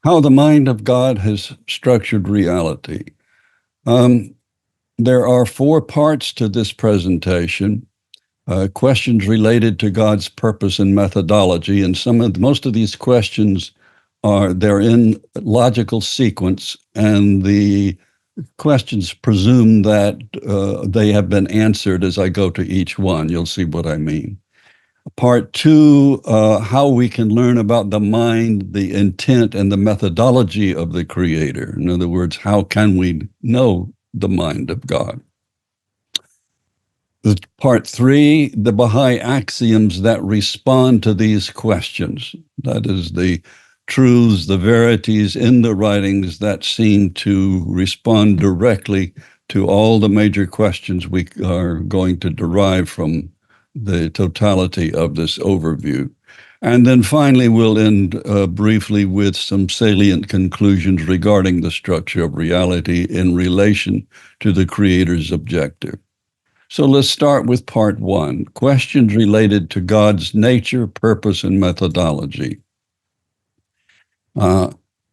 How the mind of God has structured reality. Um, there are four parts to this presentation. Questions related to God's purpose and methodology, and most of these questions they're in logical sequence, and the questions presume that they have been answered as I go to each one. You'll see what I mean. Part two, how we can learn about the mind, the intent, and the methodology of the Creator. In other words, how can we know the mind of God? Part three, the Baha'i axioms that respond to these questions. That is, the truths, the verities in the writings that seem to respond directly to all the major questions we are going to derive from the totality of this overview. And then finally, we'll end briefly with some salient conclusions regarding the structure of reality in relation to the Creator's objective. So let's start with part one, questions related to God's nature, purpose, and methodology.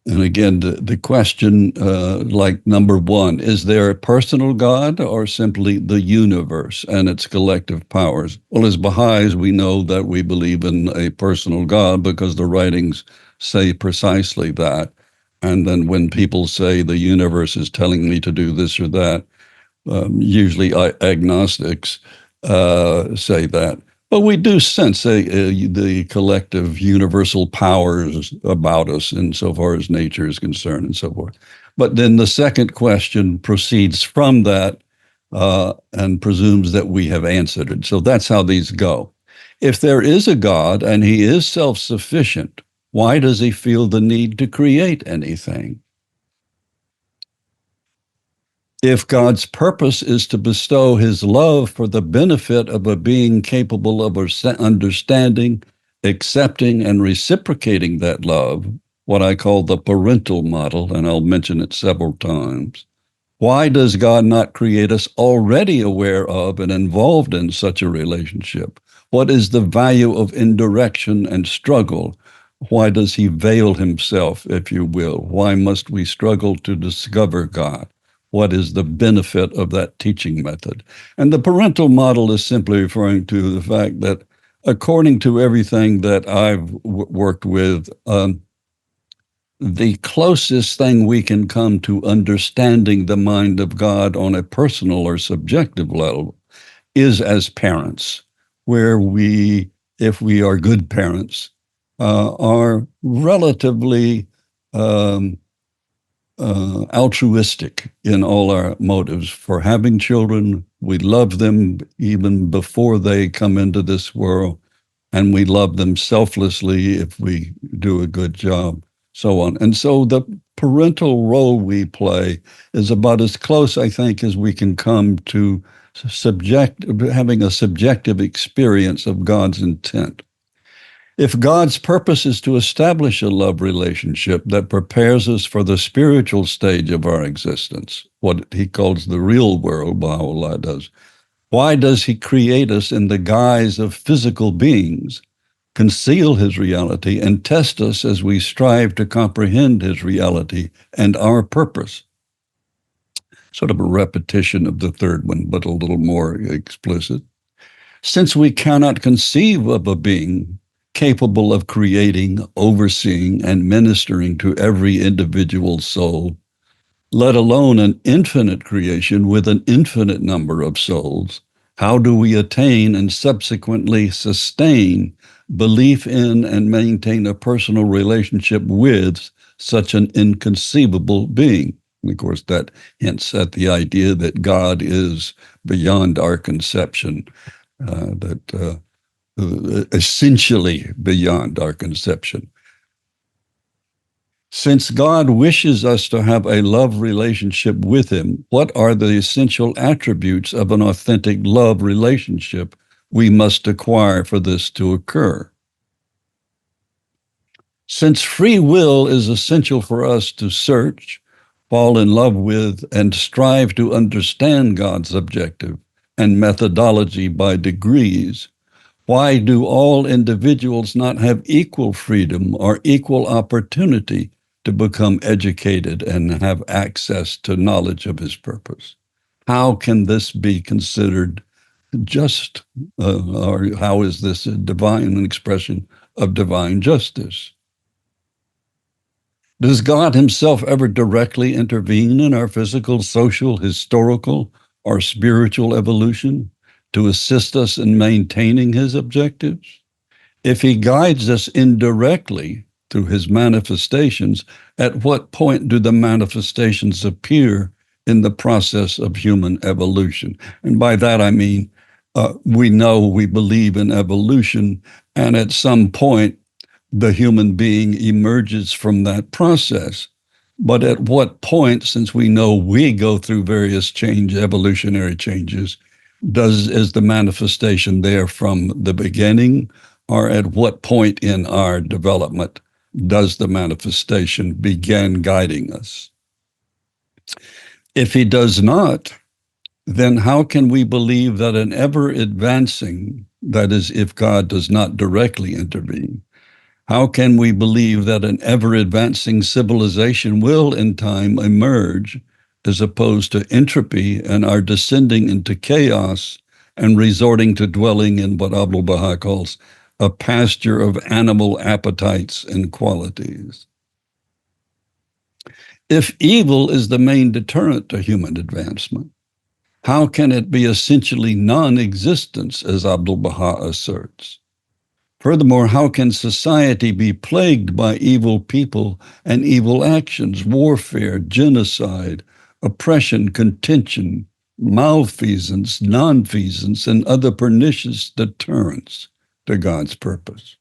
And again, the question, like number one, is there a personal God or simply the universe and its collective powers? Well, as Baha'is, we know that we believe in a personal God because the writings say precisely that. And then when people say the universe is telling me to do this or that, usually agnostics say that. But we do sense the collective universal powers about us insofar as nature is concerned and so forth. But then the second question proceeds from that and presumes that we have answered it. So that's how these go. If there is a God and he is self-sufficient, why does he feel the need to create anything? If God's purpose is to bestow his love for the benefit of a being capable of understanding, accepting, and reciprocating that love, what I call the parental model, and I'll mention it several times, why does God not create us already aware of and involved in such a relationship? What is the value of indirection and struggle? Why does he veil himself, if you will? Why must we struggle to discover God? What is the benefit of that teaching method? And the parental model is simply referring to the fact that according to everything that I've worked with, the closest thing we can come to understanding the mind of God on a personal or subjective level is as parents, where we, if we are good parents, are relatively altruistic in all our motives for having children. We love them even before they come into this world, and we love them selflessly if we do a good job, so on. And so the parental role we play is about as close, I think, as we can come to having a subjective experience of God's intent. If God's purpose is to establish a love relationship that prepares us for the spiritual stage of our existence, what he calls the real world, Baha'u'llah does, why does he create us in the guise of physical beings, conceal his reality, and test us as we strive to comprehend his reality and our purpose? Sort of a repetition of the third one, but a little more explicit. Since we cannot conceive of a being capable of creating, overseeing, and ministering to every individual soul, let alone an infinite creation with an infinite number of souls, how do we attain and subsequently sustain belief in and maintain a personal relationship with such an inconceivable being? And of course, that hints at the idea that God is beyond our conception, essentially beyond our conception. Since God wishes us to have a love relationship with him, what are the essential attributes of an authentic love relationship we must acquire for this to occur? Since free will is essential for us to search, fall in love with, and strive to understand God's objective and methodology by degrees, why do all individuals not have equal freedom or equal opportunity to become educated and have access to knowledge of his purpose. How can this be considered just, or how is this a divine expression of divine justice? Does God himself ever directly intervene in our physical, social, historical, or spiritual evolution to assist us in maintaining his objectives? If he guides us indirectly through his manifestations, at what point do the manifestations appear in the process of human evolution? And by that I mean, we know we believe in evolution, and at some point, the human being emerges from that process. But at what point, since we know we go through various evolutionary changes, is the manifestation there from the beginning, or at what point in our development does the manifestation begin guiding us? If he does not, then how can we believe that an ever advancing, that is, if God does not directly intervene, how can we believe that an ever advancing civilization will in time emerge as opposed to entropy and are descending into chaos and resorting to dwelling in what Abdu'l-Baha calls a pasture of animal appetites and qualities? If evil is the main deterrent to human advancement, how can it be essentially non-existence, as Abdu'l-Baha asserts? Furthermore, how can society be plagued by evil people and evil actions, warfare, genocide, oppression, contention, malfeasance, nonfeasance, and other pernicious deterrents to God's purpose?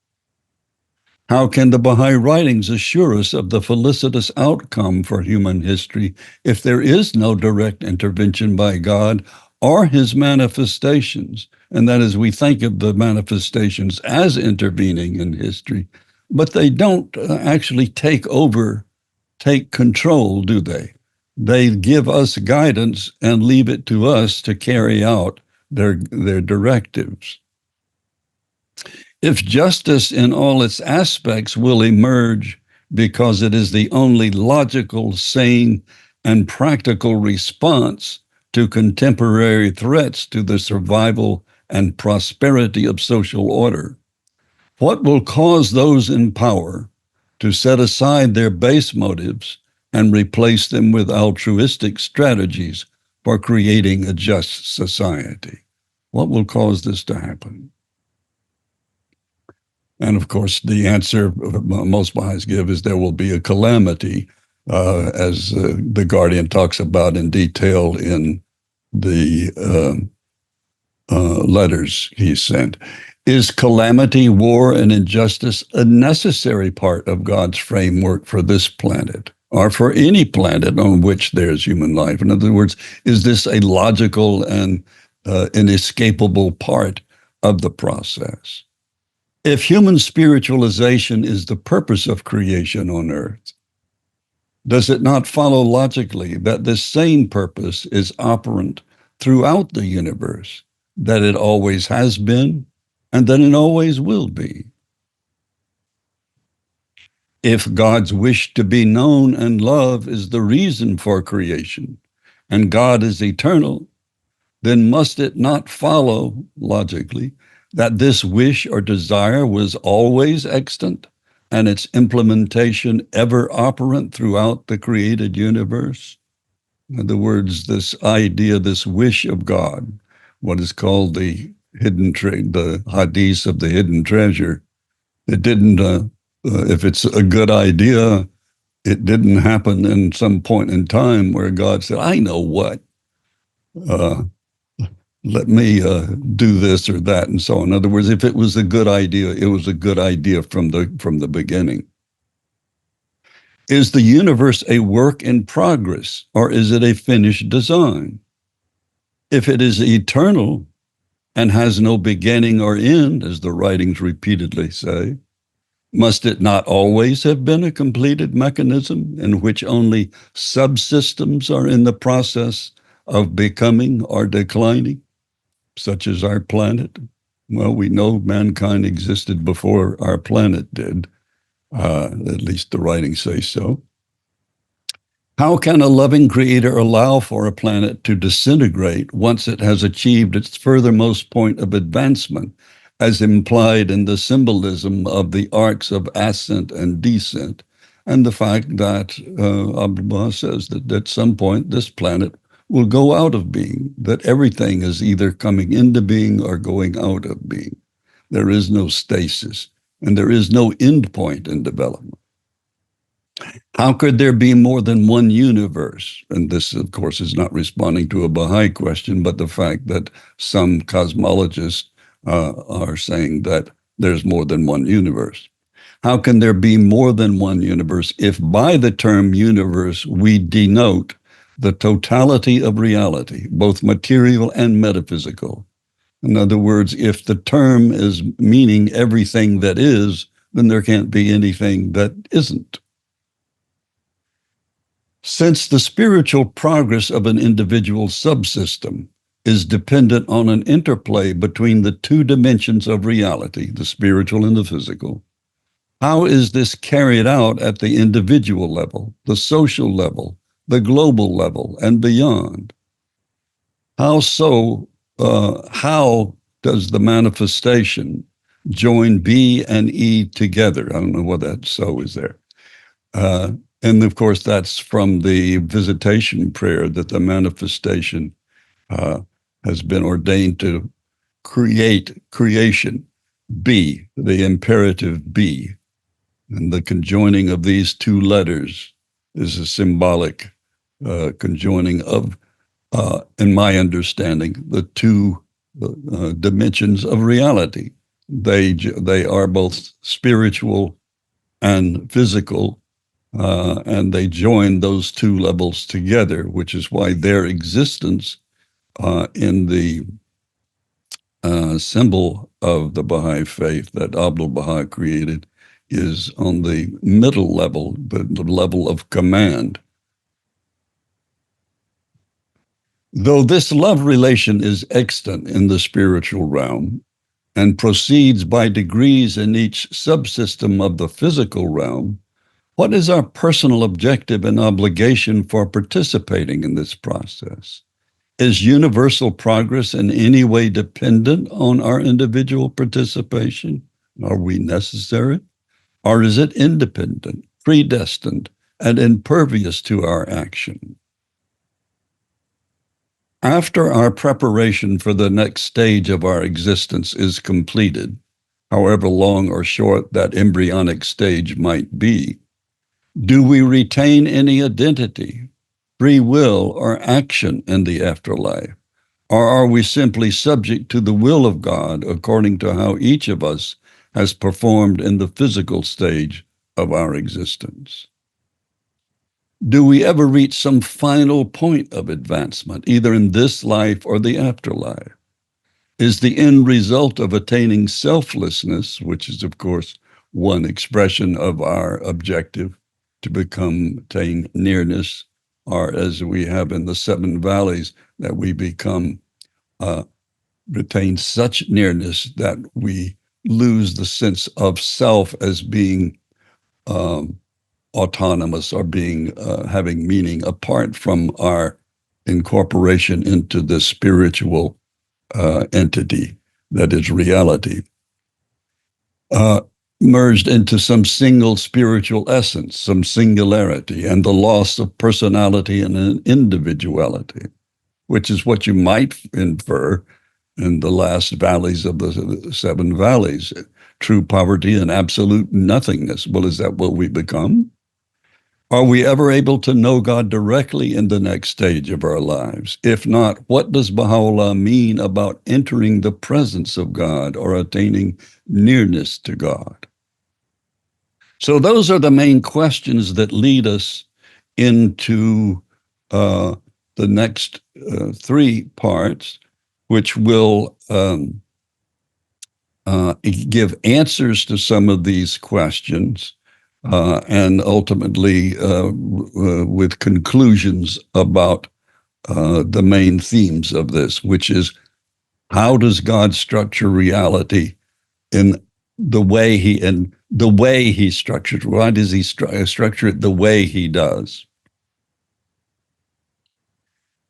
How can the Baha'i writings assure us of the felicitous outcome for human history if there is no direct intervention by God or his manifestations? And that is, we think of the manifestations as intervening in history, but they don't actually take control, do they? They give us guidance and leave it to us to carry out their directives. If justice in all its aspects will emerge because it is the only logical, sane, and practical response to contemporary threats to the survival and prosperity of social order, what will cause those in power to set aside their base motives and replace them with altruistic strategies for creating a just society? What will cause this to happen? And of course, the answer most Baha'is give is there will be a calamity, as the Guardian talks about in detail in the letters he sent. Is calamity, war, and injustice a necessary part of God's framework for this planet, or for any planet on which there's human life? In other words, is this a logical and inescapable part of the process? If human spiritualization is the purpose of creation on earth, does it not follow logically that this same purpose is operant throughout the universe, that it always has been, and that it always will be? If God's wish to be known and loved is the reason for creation, and God is eternal, then must it not follow, logically, that this wish or desire was always extant and its implementation ever operant throughout the created universe? In other words, this idea, this wish of God, what is called the the hadith of the hidden treasure, it didn't, if it's a good idea, it didn't happen in some point in time where God said, I know what, let me do this or that, and so on. In other words, if it was a good idea, it was a good idea from the beginning. Is the universe a work in progress, or is it a finished design? If it is eternal and has no beginning or end, as the writings repeatedly say, must it not always have been a completed mechanism in which only subsystems are in the process of becoming or declining, such as our planet? Well, we know mankind existed before our planet did. At least the writings say so. How can a loving creator allow for a planet to disintegrate once it has achieved its furthermost point of advancement, as implied in the symbolism of the arcs of ascent and descent, and the fact that Abdu'l-Baha says that at some point this planet will go out of being, that everything is either coming into being or going out of being. There is no stasis, and there is no end point in development. How could there be more than one universe? And this, of course, is not responding to a Baha'i question, but the fact that some cosmologists are saying that there's more than one universe. How can there be more than one universe if by the term universe we denote the totality of reality, both material and metaphysical? In other words, if the term is meaning everything that is, then there can't be anything that isn't. Since the spiritual progress of an individual subsystem is dependent on an interplay between the two dimensions of reality, the spiritual and the physical, how is this carried out at the individual level, the social level, the global level, and beyond? How so? How does the manifestation join B and E together? I don't know what that so is there. And of course, that's from the visitation prayer that the manifestation has been ordained to create creation, B, the imperative B. And the conjoining of these two letters is a symbolic conjoining of, in my understanding, the two dimensions of reality. They are both spiritual and physical, and they join those two levels together, which is why their existence in the symbol of the Baha'i faith that Abdu'l-Baha created is on the middle level, the level of command. Though this love relation is extant in the spiritual realm and proceeds by degrees in each subsystem of the physical realm, what is our personal objective and obligation for participating in this process? Is universal progress in any way dependent on our individual participation? Are we necessary? Or is it independent, predestined, and impervious to our action? After our preparation for the next stage of our existence is completed, however long or short that embryonic stage might be, do we retain any identity, free will, or action in the afterlife? Or are we simply subject to the will of God according to how each of us has performed in the physical stage of our existence? Do we ever reach some final point of advancement, either in this life or the afterlife? Is the end result of attaining selflessness, which is, of course, one expression of our objective to attain nearness, or as we have in the seven valleys, that we retain such nearness that we lose the sense of self as being autonomous or being having meaning apart from our incorporation into the spiritual entity that is reality, merged into some single spiritual essence, some singularity, and the loss of personality and individuality, which is what you might infer in the last valleys of the seven valleys, true poverty and absolute nothingness. Well, is that what we become? Are we ever able to know God directly in the next stage of our lives? If not, what does Baha'u'llah mean about entering the presence of God or attaining nearness to God? So those are the main questions that lead us into the next three parts, which will give answers to some of these questions, and ultimately with conclusions about the main themes of this, which is how does God structure reality in the way he structured? Why does he structure it the way he does?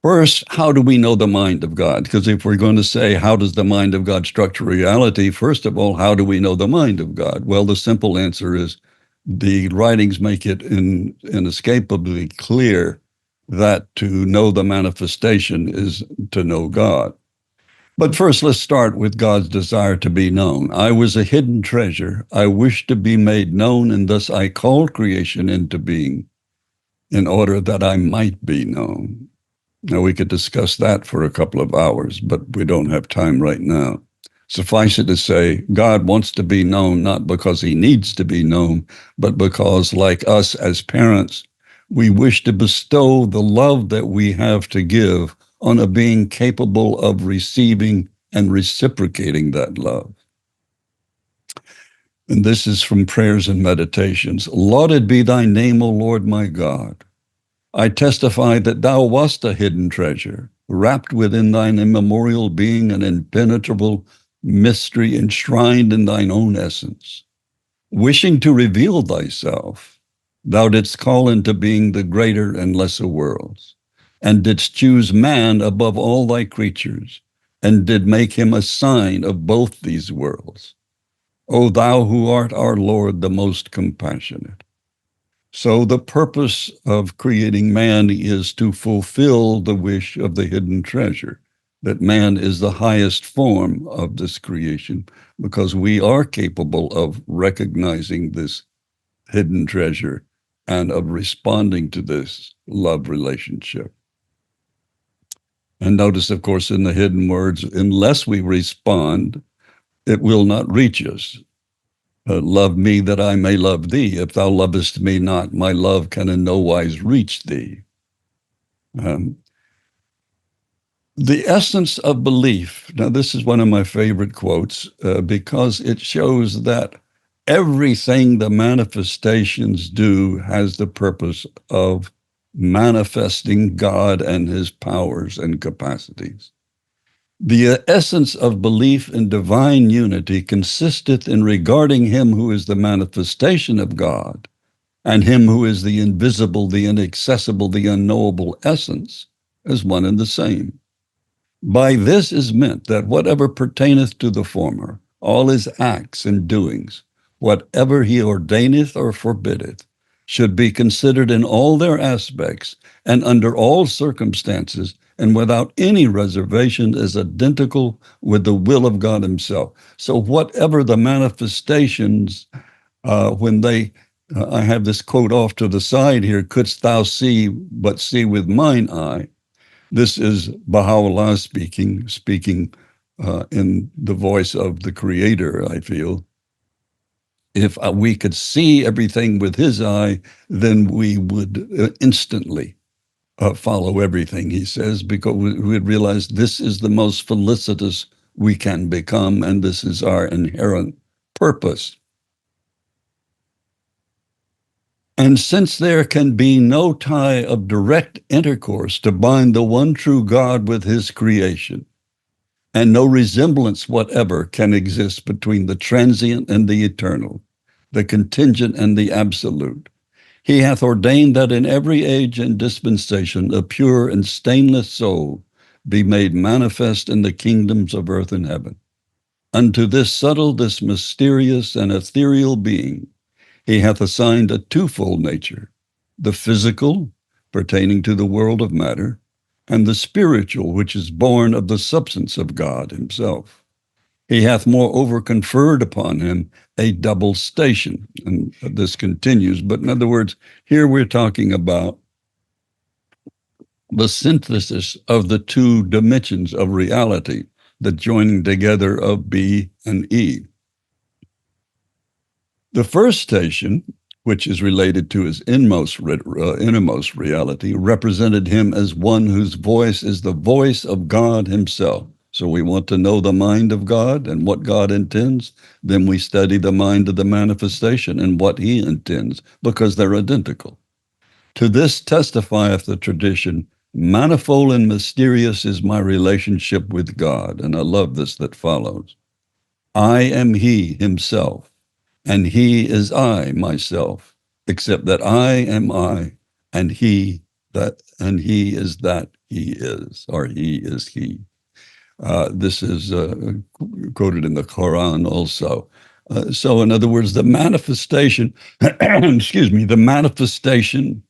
First, how do we know the mind of God? Because if we're going to say, how does the mind of God structure reality? First of all, how do we know the mind of God? Well, the simple answer is the writings make it inescapably clear that to know the manifestation is to know God. But first, let's start with God's desire to be known. I was a hidden treasure. I wished to be made known, and thus I called creation into being in order that I might be known. Now, we could discuss that for a couple of hours, but we don't have time right now. Suffice it to say, God wants to be known not because he needs to be known, but because, like us as parents, we wish to bestow the love that we have to give on a being capable of receiving and reciprocating that love. And this is from Prayers and Meditations. Lauded be thy name, O Lord my God. I testify that thou wast a hidden treasure, wrapped within thine immemorial being, an impenetrable mystery enshrined in thine own essence. Wishing to reveal thyself, thou didst call into being the greater and lesser worlds, and didst choose man above all thy creatures, and did make him a sign of both these worlds. O thou who art our Lord, the most compassionate. So the purpose of creating man is to fulfill the wish of the hidden treasure, that man is the highest form of this creation, because we are capable of recognizing this hidden treasure and of responding to this love relationship. And notice, of course, in the hidden words, unless we respond, it will not reach us. Love me that I may love thee. If thou lovest me not, my love can in no wise reach thee. The essence of belief. Now, this is one of my favorite quotes because it shows that everything the manifestations do has the purpose of manifesting God and his powers and capacities. The essence of belief in divine unity consisteth in regarding him who is the manifestation of God and him who is the invisible, the inaccessible, the unknowable essence as one and the same. By this is meant that whatever pertaineth to the former, all his acts and doings, whatever he ordaineth or forbiddeth, should be considered in all their aspects and under all circumstances and without any reservation as identical with the will of God himself. So whatever the manifestations, when they, I have this quote off to the side here, couldst thou see, but see with mine eye. This is Baha'u'llah speaking in the voice of the Creator, I feel. If we could see everything with his eye, then we would instantly follow everything he says, because we would realize this is the most felicitous we can become, and this is our inherent purpose. And since there can be no tie of direct intercourse to bind the one true God with his creation, and no resemblance whatever can exist between the transient and the eternal, the contingent and the absolute, he hath ordained that in every age and dispensation a pure and stainless soul be made manifest in the kingdoms of earth and heaven. Unto this subtle, this mysterious and ethereal being, he hath assigned a twofold nature, the physical, pertaining to the world of matter, and the spiritual, which is born of the substance of God himself. He hath moreover conferred upon him a double station. And this continues, but in other words, here we're talking about the synthesis of the two dimensions of reality, the joining together of B and E. The first station, which is related to his innermost reality, represented him as one whose voice is the voice of God himself. So we want to know the mind of God and what God intends. Then we study the mind of the manifestation and what he intends, because they're identical. To this testifieth the tradition, manifold and mysterious is my relationship with God. And I love this that follows. I am he himself, and he is I myself, except that I am I, and he is that he is, or he is he. This is quoted in the Quran also. So, in other words, the manifestation, excuse me, the manifestation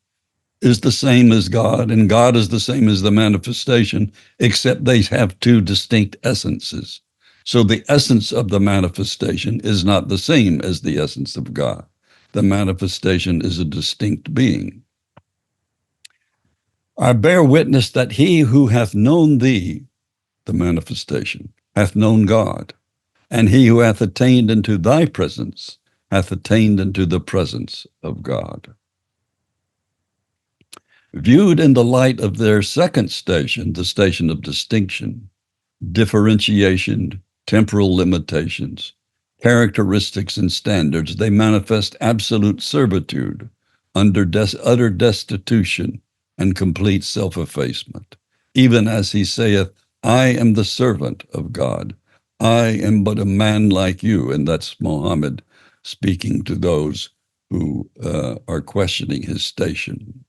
is the same as God, and God is the same as the manifestation, except they have two distinct essences. So the essence of the manifestation is not the same as the essence of God. The manifestation is a distinct being. I bear witness that he who hath known thee, the manifestation, hath known God, and he who hath attained into thy presence hath attained into the presence of God. Viewed in the light of their second station, the station of distinction, differentiation, temporal limitations, characteristics, and standards, they manifest absolute servitude under utter destitution and complete self-effacement. Even as he saith, I am the servant of God. I am but a man like you. And that's Muhammad speaking to those who are questioning his station.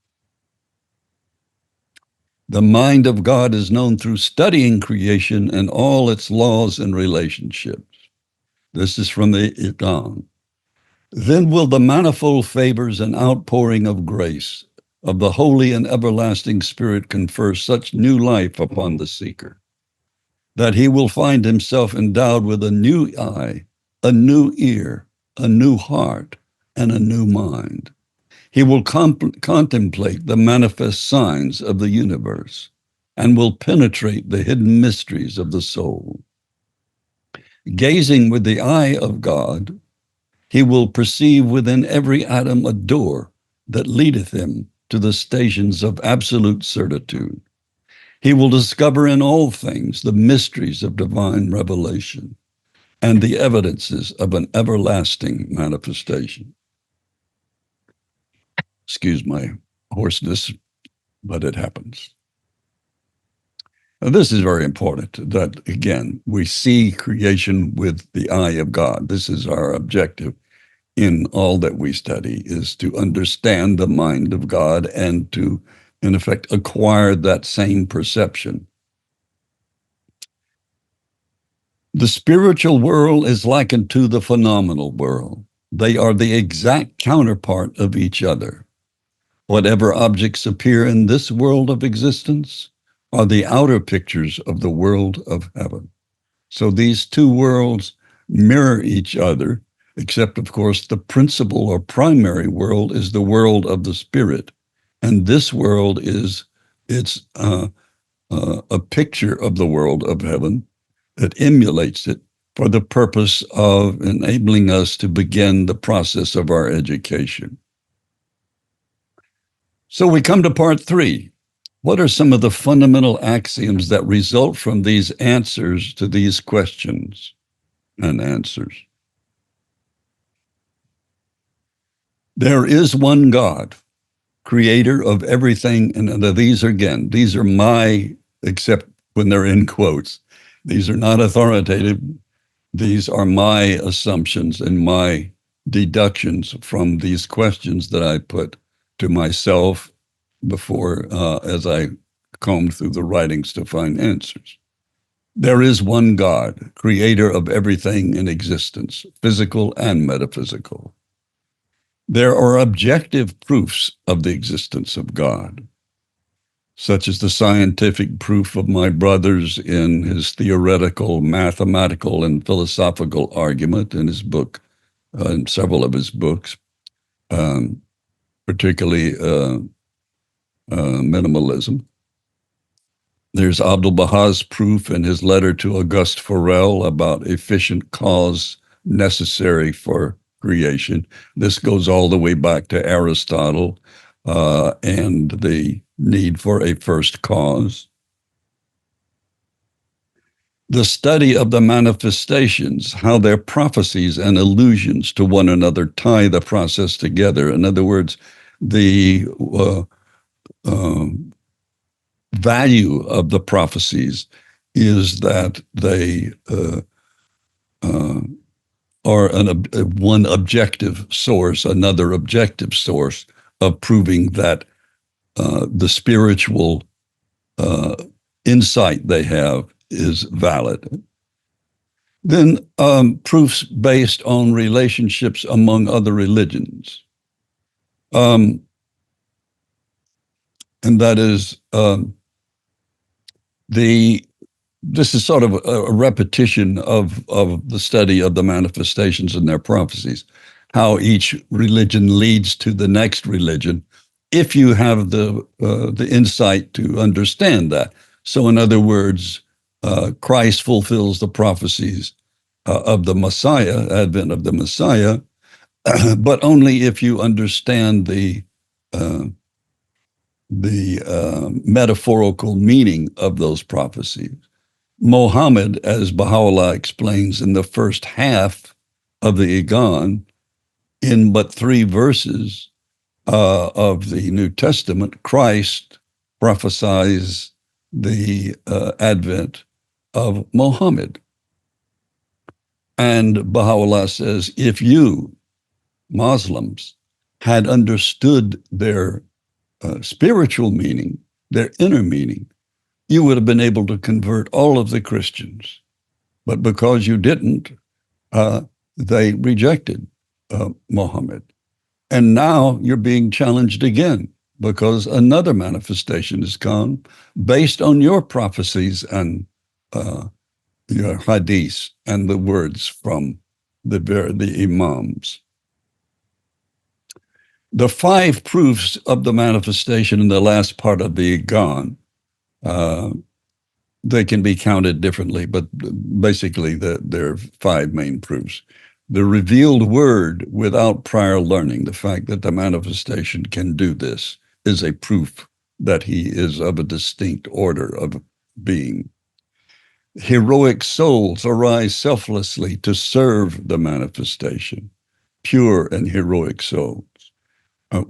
The mind of God is known through studying creation and all its laws and relationships. This is from the Iqan. Then will the manifold favors and outpouring of grace of the holy and everlasting Spirit confer such new life upon the seeker that he will find himself endowed with a new eye, a new ear, a new heart, and a new mind. He will contemplate the manifest signs of the universe and will penetrate the hidden mysteries of the soul. Gazing with the eye of God, he will perceive within every atom a door that leadeth him to the stations of absolute certitude. He will discover in all things the mysteries of divine revelation and the evidences of an everlasting manifestation. Excuse my hoarseness, but it happens. Now, this is very important that, again, we see creation with the eye of God. This is our objective in all that we study, is to understand the mind of God and to, in effect, acquire that same perception. The spiritual world is likened to the phenomenal world. They are the exact counterpart of each other. Whatever objects appear in this world of existence are the outer pictures of the world of heaven. So these two worlds mirror each other, except, of course, the principal or primary world is the world of the spirit. And this world is a picture of the world of heaven that emulates it for the purpose of enabling us to begin the process of our education. So we come to part 3. What are some of the fundamental axioms that result from these answers to these questions and answers? There is one God, creator of everything. And these are my, except when they're in quotes, these are not authoritative. These are my assumptions and my deductions from these questions that I put to myself before, as I combed through the writings to find answers. There is one God, creator of everything in existence, physical and metaphysical. There are objective proofs of the existence of God, such as the scientific proof of my brother's in his theoretical, mathematical, and philosophical argument in his book, in several of his books, particularly Minimalism. There's Abdu'l-Baha's proof in his letter to Auguste Forel about efficient cause necessary for creation. This goes all the way back to Aristotle and the need for a first cause. The study of the manifestations, how their prophecies and allusions to one another tie the process together. In other words, the value of the prophecies is that they are one objective source, another objective source of proving that the spiritual uh, insight they have is valid. Then proofs based on relationships among other religions. Um, and that is the this is sort of a repetition of the study of the manifestations and their prophecies, how each religion leads to the next religion, if you have the insight to understand that. So, in other words, Christ fulfills the prophecies of the Messiah, advent of the Messiah, but only if you understand uh, the metaphorical meaning of those prophecies. Mohammed, as Baha'u'llah explains in the first half of the Igan, in but 3 verses of the New Testament, Christ prophesies the advent of Mohammed. And Baha'u'llah says, if you, Muslims, had understood their spiritual meaning, their inner meaning, you would have been able to convert all of the Christians. But because you didn't, they rejected Muhammad. And now you're being challenged again because another manifestation has come based on your prophecies and your hadiths and the words from the imams. The 5 proofs of the manifestation in the last part of the Igan, they can be counted differently, but basically there are 5 main proofs. The revealed word without prior learning, the fact that the manifestation can do this, is a proof that he is of a distinct order of being. Heroic souls arise selflessly to serve the manifestation, pure and heroic souls.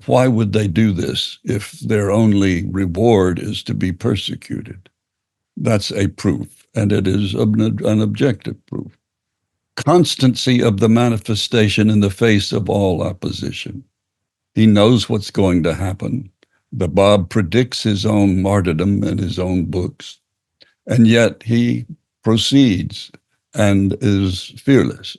Why would they do this if their only reward is to be persecuted? That's a proof, and it is an objective proof. Constancy of the manifestation in the face of all opposition. He knows what's going to happen. The Bab predicts his own martyrdom in his own books, and yet he proceeds and is fearless.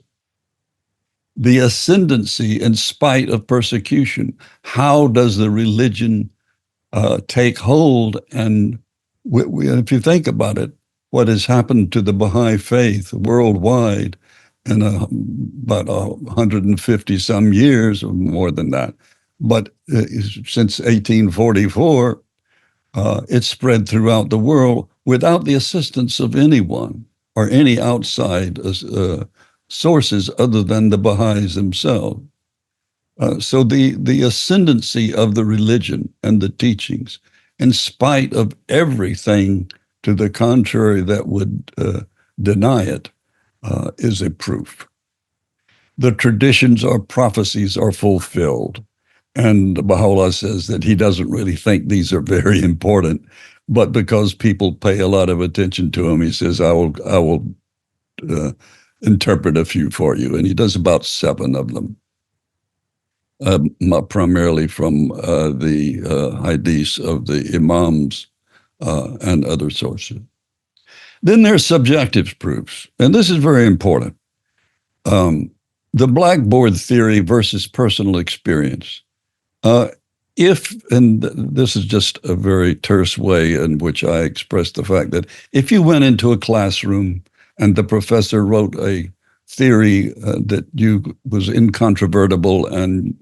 The ascendancy in spite of persecution. How does the religion take hold? And if you think about it, what has happened to the Baha'i faith worldwide in about 150 some years or more than that. But since 1844, it's spread throughout the world without the assistance of anyone or any outside sources other than the Baha'is themselves. So the ascendancy of the religion and the teachings, in spite of everything to the contrary that would deny it, is a proof. The traditions or prophecies are fulfilled. And Baha'u'llah says that he doesn't really think these are very important, but because people pay a lot of attention to him, he says, I will interpret a few for you. And he does about 7 of them, primarily from the hadiths of the imams and other sources. Then there's subjective proofs, and this is very important. The blackboard theory versus personal experience. And this is just a very terse way in which I express the fact that if you went into a classroom and the professor wrote a theory that was incontrovertible and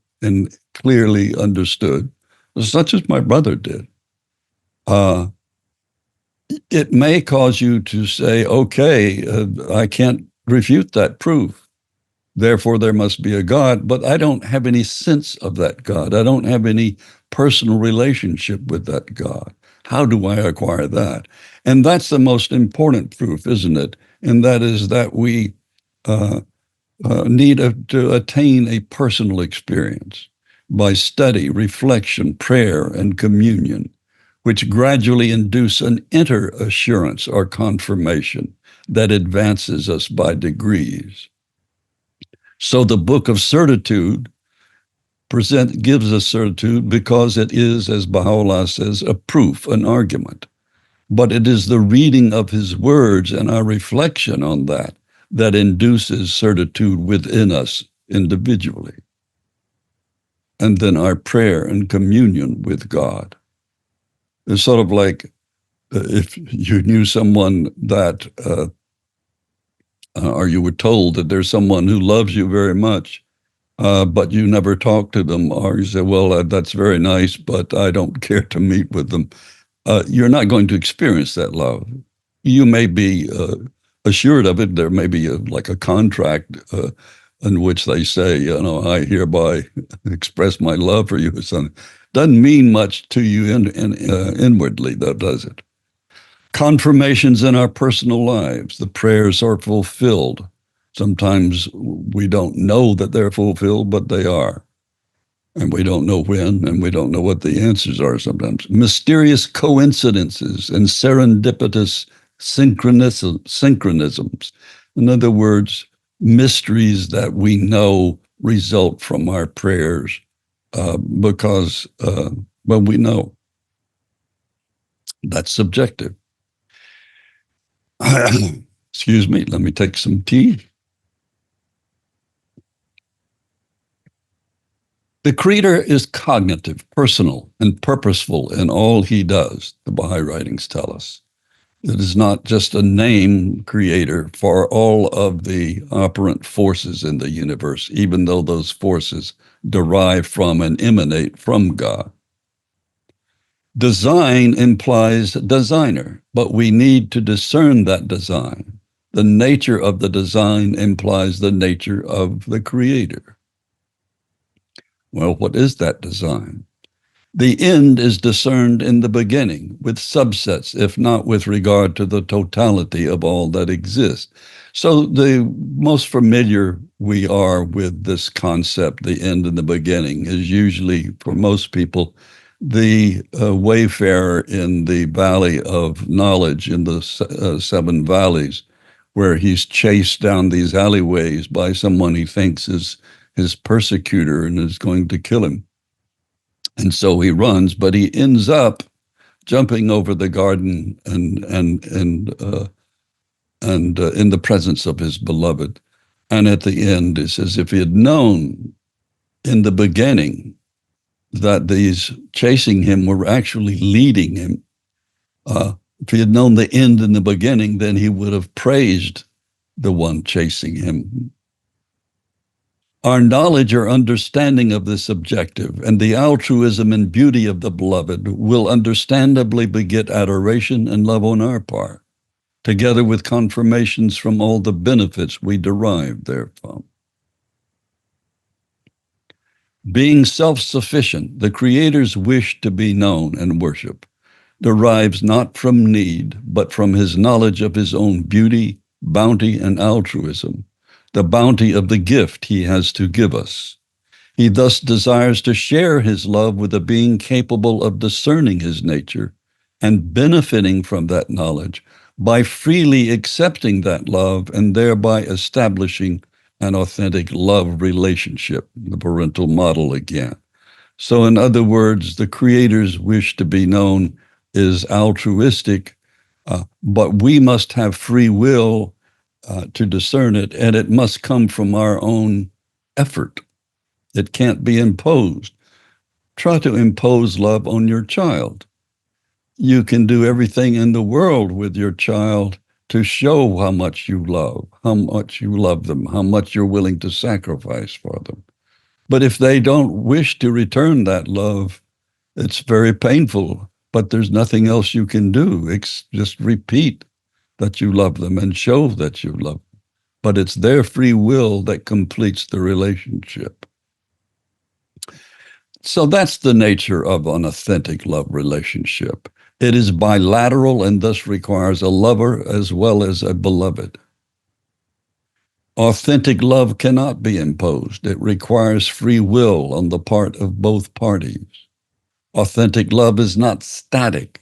clearly understood, such as my brother did, it may cause you to say, okay, I can't refute that proof. Therefore, there must be a God, but I don't have any sense of that God. I don't have any personal relationship with that God. How do I acquire that? And that's the most important proof, isn't it? And that is that we need to attain a personal experience by study, reflection, prayer, and communion, which gradually induce an inner assurance or confirmation that advances us by degrees. So the book of certitude gives us certitude because it is, as Baha'u'llah says, a proof, an argument. But it is the reading of his words and our reflection on that that induces certitude within us individually. And then our prayer and communion with God. It's sort of like if you knew someone that, or you were told that there's someone who loves you very much, but you never talk to them, or you say, well, that's very nice, but I don't care to meet with them. You're not going to experience that love. You may be assured of it. There may be like a contract in which they say, I hereby express my love for you or something. Doesn't mean much to you inwardly, though, does it? Confirmations in our personal lives. The prayers are fulfilled. Sometimes we don't know that they're fulfilled, but they are. And we don't know when, and we don't know what the answers are sometimes. Mysterious coincidences and serendipitous synchronisms. In other words, mysteries that we know result from our prayers because, well, we know. That's subjective. Excuse me, let me take some tea. The Creator is cognitive, personal, and purposeful in all he does, the Baha'i writings tell us. It is not just a name creator for all of the operant forces in the universe, even though those forces derive from and emanate from God. Design implies designer, but we need to discern that design. The nature of the design implies the nature of the creator. Well, what is that design? The end is discerned in the beginning with subsets, if not with regard to the totality of all that exists. So the most familiar we are with this concept, the end and the beginning, is usually, for most people, the wayfarer in the valley of knowledge in the seven valleys, where he's chased down these alleyways by someone he thinks is his persecutor and is going to kill him. And so he runs, but he ends up jumping over the garden and in the presence of his beloved. And at the end, it's as if he had known in the beginning that these chasing him were actually leading him. If he had known the end in the beginning, then he would have praised the one chasing him. Our knowledge or understanding of this objective and the altruism and beauty of the beloved will understandably beget adoration and love on our part, together with confirmations from all the benefits we derive therefrom. Being self-sufficient, the Creator's wish to be known and worshiped derives not from need, but from his knowledge of his own beauty, bounty, and altruism, the bounty of the gift he has to give us. He thus desires to share his love with a being capable of discerning his nature and benefiting from that knowledge by freely accepting that love and thereby establishing an authentic love relationship, the parental model again. So in other words, the Creator's wish to be known is altruistic, but we must have free will to discern it, and it must come from our own effort. It can't be imposed. Try to impose love on your child. You can do everything in the world with your child to show how much you love them, how much you're willing to sacrifice for them. But if they don't wish to return that love, it's very painful, but there's nothing else you can do. It's just repeat that you love them and show that you love them. But it's their free will that completes the relationship. So that's the nature of an authentic love relationship. It is bilateral and thus requires a lover as well as a beloved. Authentic love cannot be imposed. It requires free will on the part of both parties. Authentic love is not static.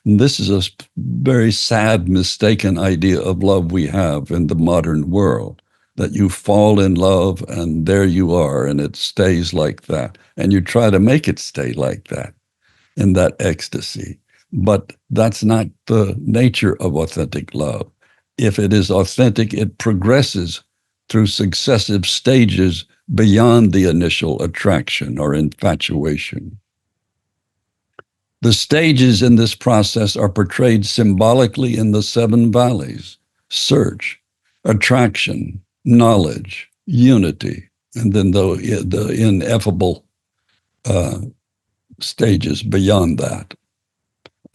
This is a very sad, mistaken idea of love we have in the modern world, that you fall in love and there you are and it stays like that. And you try to make it stay like that, in that ecstasy. But that's not the nature of authentic love. If it is authentic, it progresses through successive stages beyond the initial attraction or infatuation. The stages in this process are portrayed symbolically in the seven valleys: search, attraction, knowledge, unity, and then the ineffable stages beyond that.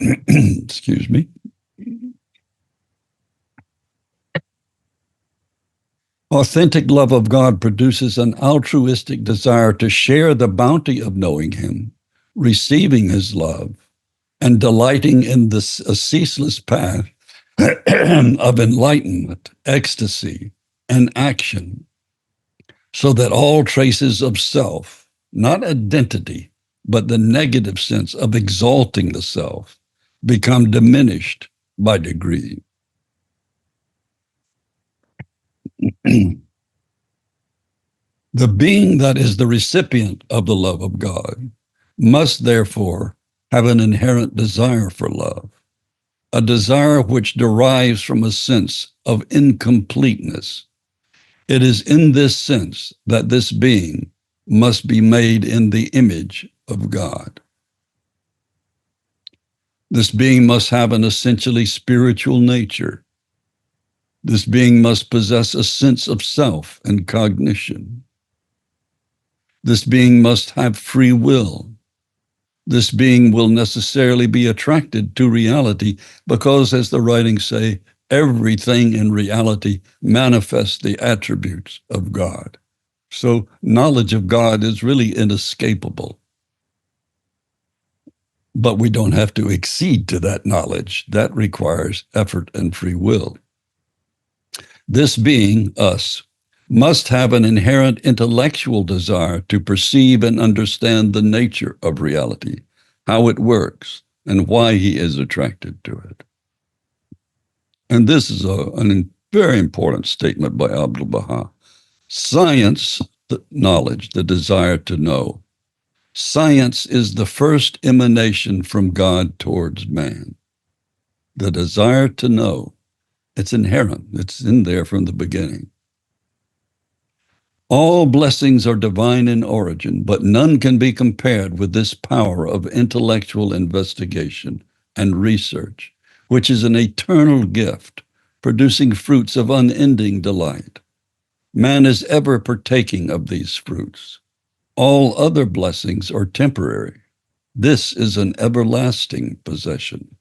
Excuse me. Authentic love of God produces an altruistic desire to share the bounty of knowing Him, receiving His love, and delighting in this a ceaseless path of enlightenment, ecstasy, and action, so that all traces of self, not identity, but the negative sense of exalting the self, become diminished by degree. The being that is the recipient of the love of God must therefore have an inherent desire for love, a desire which derives from a sense of incompleteness. It is in this sense that this being must be made in the image of God. This being must have an essentially spiritual nature. This being must possess a sense of self and cognition. This being must have free will. This being will necessarily be attracted to reality because, as the writings say, everything in reality manifests the attributes of God. So knowledge of God is really inescapable. But we don't have to accede to that knowledge. That requires effort and free will. This being, us, must have an inherent intellectual desire to perceive and understand the nature of reality, how it works, and why he is attracted to it. And this is a very important statement by Abdu'l-Bahá. Science, the knowledge, the desire to know. Science is the first emanation from God towards man. The desire to know, it's inherent. It's in there from the beginning. All blessings are divine in origin, but none can be compared with this power of intellectual investigation and research, which is an eternal gift, producing fruits of unending delight. Man is ever partaking of these fruits. All other blessings are temporary. This is an everlasting possession.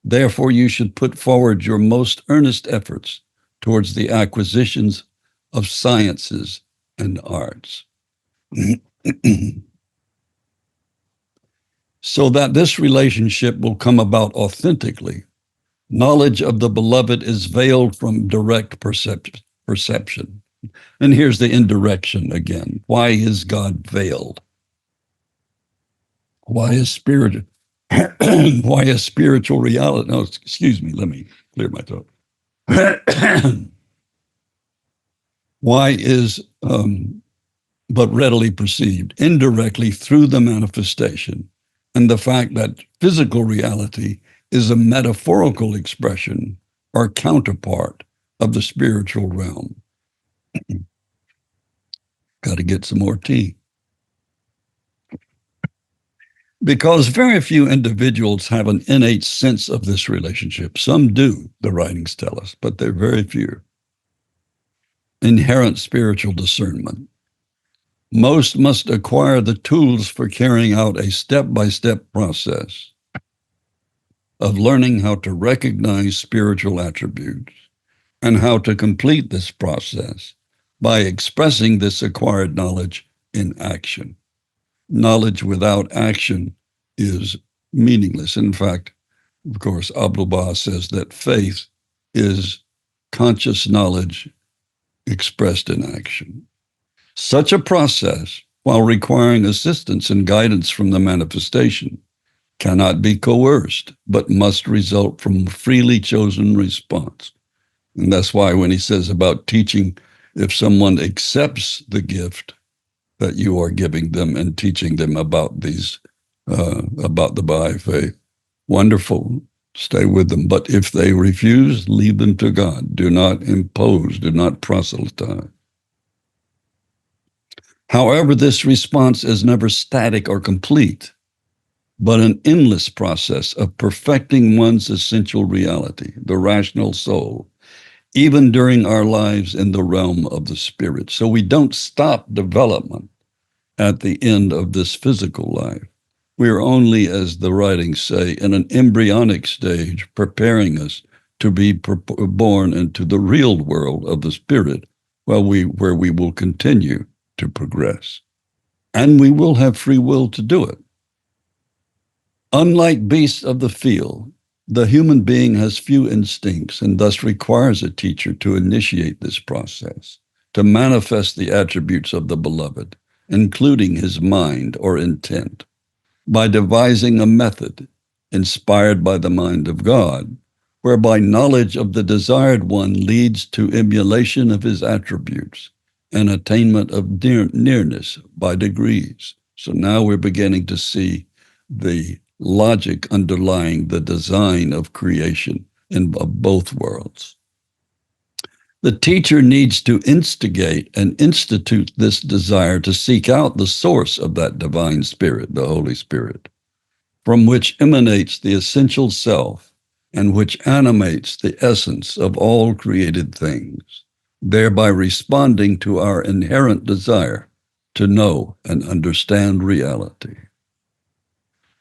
Therefore, you should put forward your most earnest efforts towards the acquisitions of sciences and arts. So that this relationship will come about authentically, knowledge of the beloved is veiled from direct perception. And here's the indirection again. Why is God veiled? Why is spirit? Why is spiritual reality? No, excuse me. Let me clear my throat. Why is but readily perceived indirectly through the manifestation and the fact that physical reality is a metaphorical expression or counterpart of the spiritual realm. Got to get some more tea. Because very few individuals have an innate sense of this relationship. Some do, the writings tell us, but they're very few. Inherent spiritual discernment. Most must acquire the tools for carrying out a step-by-step process of learning how to recognize spiritual attributes and how to complete this process by expressing this acquired knowledge in action. Knowledge without action is meaningless. In fact, of course, Abdu'l-Bahá says that faith is conscious knowledge expressed in action. Such a process, while requiring assistance and guidance from the manifestation, cannot be coerced, but must result from freely chosen response. And that's why when he says about teaching, if someone accepts the gift that you are giving them and teaching them about these, about the Baha'i faith, Wonderful. Stay with them. But if they refuse, leave them to God. Do not impose, do not proselytize. However, this response is never static or complete, but an endless process of perfecting one's essential reality, the rational soul, even during our lives in the realm of the spirit. So we don't stop development at the end of this physical life. We are only, as the writings say, in an embryonic stage, preparing us to be born into the real world of the spirit, where we will continue to progress. And we will have free will to do it. Unlike beasts of the field, the human being has few instincts and thus requires a teacher to initiate this process, to manifest the attributes of the beloved, including his mind or intent, by devising a method inspired by the mind of God, whereby knowledge of the desired one leads to emulation of his attributes and attainment of nearness by degrees. So now we're beginning to see the logic underlying the design of creation in both worlds. The teacher needs to instigate and institute this desire to seek out the source of that divine spirit, the Holy Spirit, from which emanates the essential self and which animates the essence of all created things, thereby responding to our inherent desire to know and understand reality.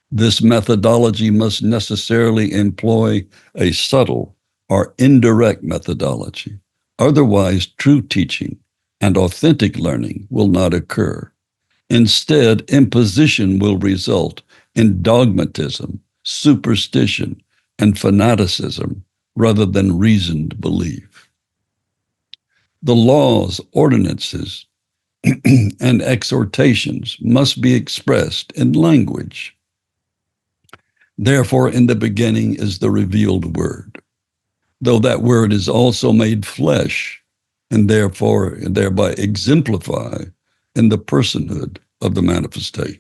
This methodology must necessarily employ a subtle or indirect methodology. Otherwise, true teaching and authentic learning will not occur. Instead, imposition will result in dogmatism, superstition, and fanaticism rather than reasoned belief. The laws, ordinances, and exhortations must be expressed in language. Therefore, in the beginning is the revealed word, though that word is also made flesh, and therefore thereby exemplify in the personhood of the manifestation.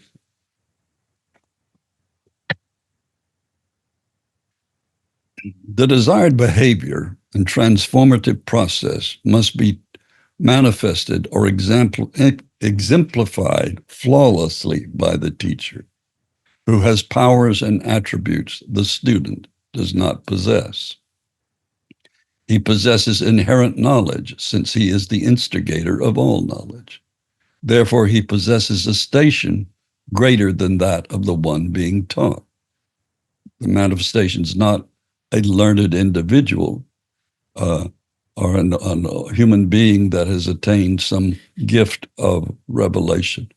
The desired behavior and transformative process must be manifested or exemplified flawlessly by the teacher, who has powers and attributes the student does not possess. He possesses inherent knowledge, since he is the instigator of all knowledge. Therefore, he possesses a station greater than that of the one being taught. The manifestation is not a learned individual or a human being that has attained some gift of revelation.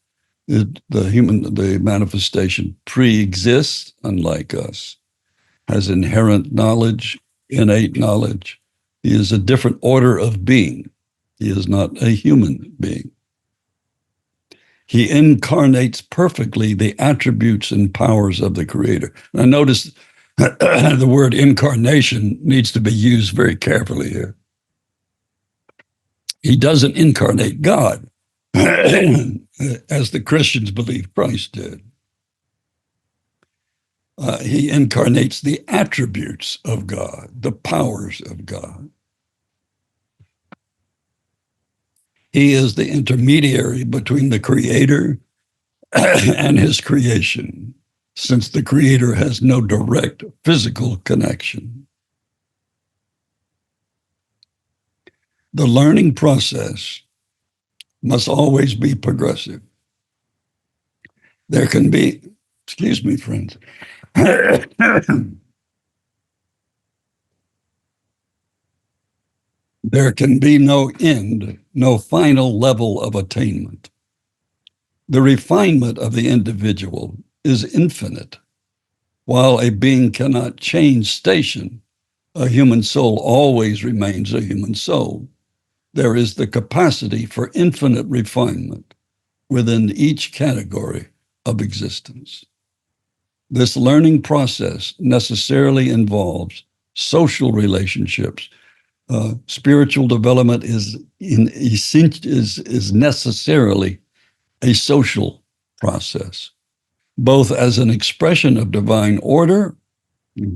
The manifestation pre-exists, unlike us, has inherent knowledge, innate knowledge. He is a different order of being. He is not a human being. He incarnates perfectly the attributes and powers of the Creator. Now notice the word incarnation needs to be used very carefully here. He doesn't incarnate God, as the Christians believe Christ did. He incarnates the attributes of God, the powers of God. He is the intermediary between the Creator and his creation, since the Creator has no direct physical connection. The learning process must always be progressive. There can be, excuse me, friends. There can be no end, no final level of attainment. The refinement of the individual is infinite. While a being cannot change station, a human soul always remains a human soul. There is the capacity for infinite refinement within each category of existence. This learning process necessarily involves social relationships. Spiritual development is necessarily a social process, both as an expression of divine order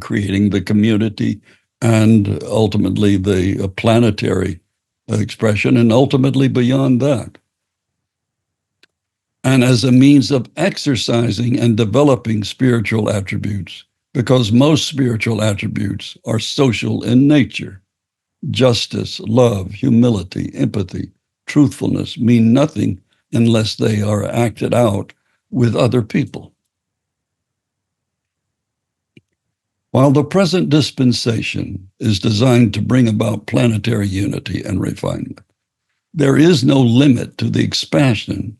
creating the community, and ultimately the planetary expression, and ultimately beyond that. And as a means of exercising and developing spiritual attributes, because most spiritual attributes are social in nature. Justice, love, humility, empathy, truthfulness mean nothing unless they are acted out with other people. While the present dispensation is designed to bring about planetary unity and refinement, there is no limit to the expansion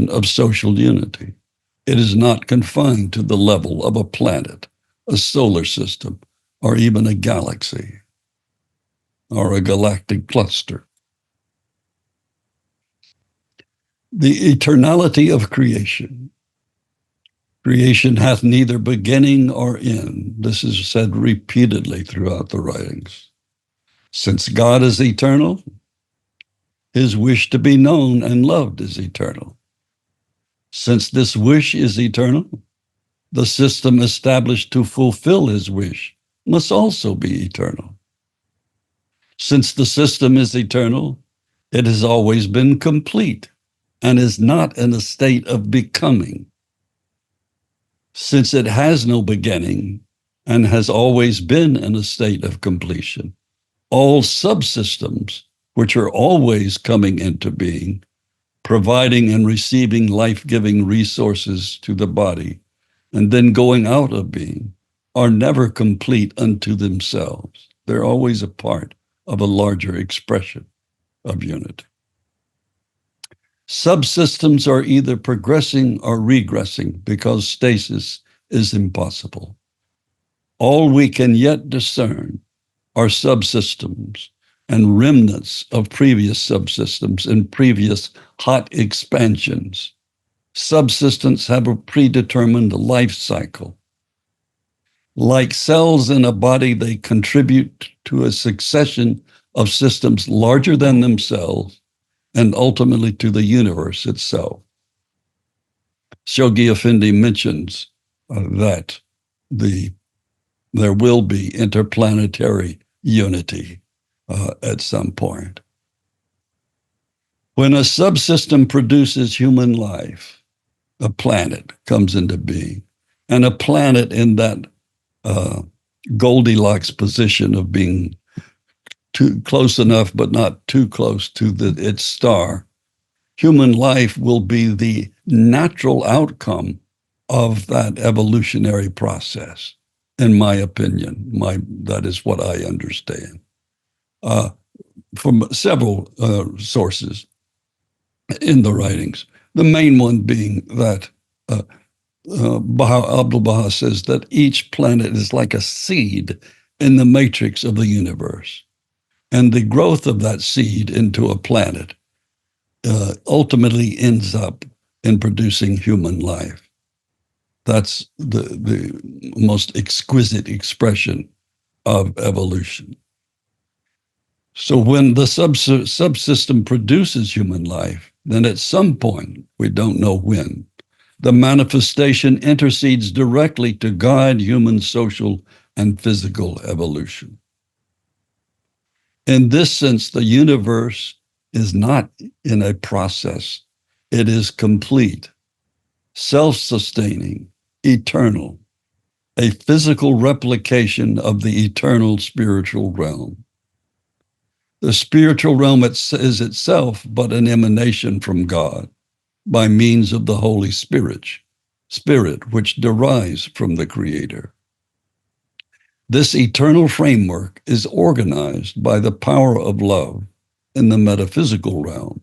of social unity. It is not confined to the level of a planet, a solar system, or even a galaxy, or a galactic cluster. The eternality of creation. Creation hath neither beginning or end. This is said repeatedly throughout the writings. Since God is eternal, his wish to be known and loved is eternal. Since this wish is eternal, the system established to fulfill his wish must also be eternal. Since the system is eternal, it has always been complete and is not in a state of becoming. Since it has no beginning and has always been in a state of completion, all subsystems, which are always coming into being, providing and receiving life-giving resources to the body, and then going out of being, are never complete unto themselves. They're always a part of a larger expression of unity. Subsystems are either progressing or regressing because stasis is impossible. All we can yet discern are subsystems and remnants of previous subsystems and previous hot expansions. Subsystems have a predetermined life cycle. Like cells in a body, they contribute to a succession of systems larger than themselves and ultimately to the universe itself. Shoghi Effendi mentions that there will be interplanetary unity at some point. When a subsystem produces human life, a planet comes into being, and a planet in that Goldilocks position of being too close enough but not too close to its star, human life will be the natural outcome of that evolutionary process, in my opinion. That is what I understand. From several sources in the writings, the main one being that Abdu'l-Baha says that each planet is like a seed in the matrix of the universe. And the growth of that seed into a planet ultimately ends up in producing human life. That's the most exquisite expression of evolution. So when the subsystem produces human life, then at some point, we don't know when, the manifestation intercedes directly to guide human social and physical evolution. In this sense, the universe is not in a process. It is complete, self-sustaining, eternal, a physical replication of the eternal spiritual realm. The spiritual realm is itself but an emanation from God by means of the Holy Spirit, which derives from the Creator. This eternal framework is organized by the power of love in the metaphysical realm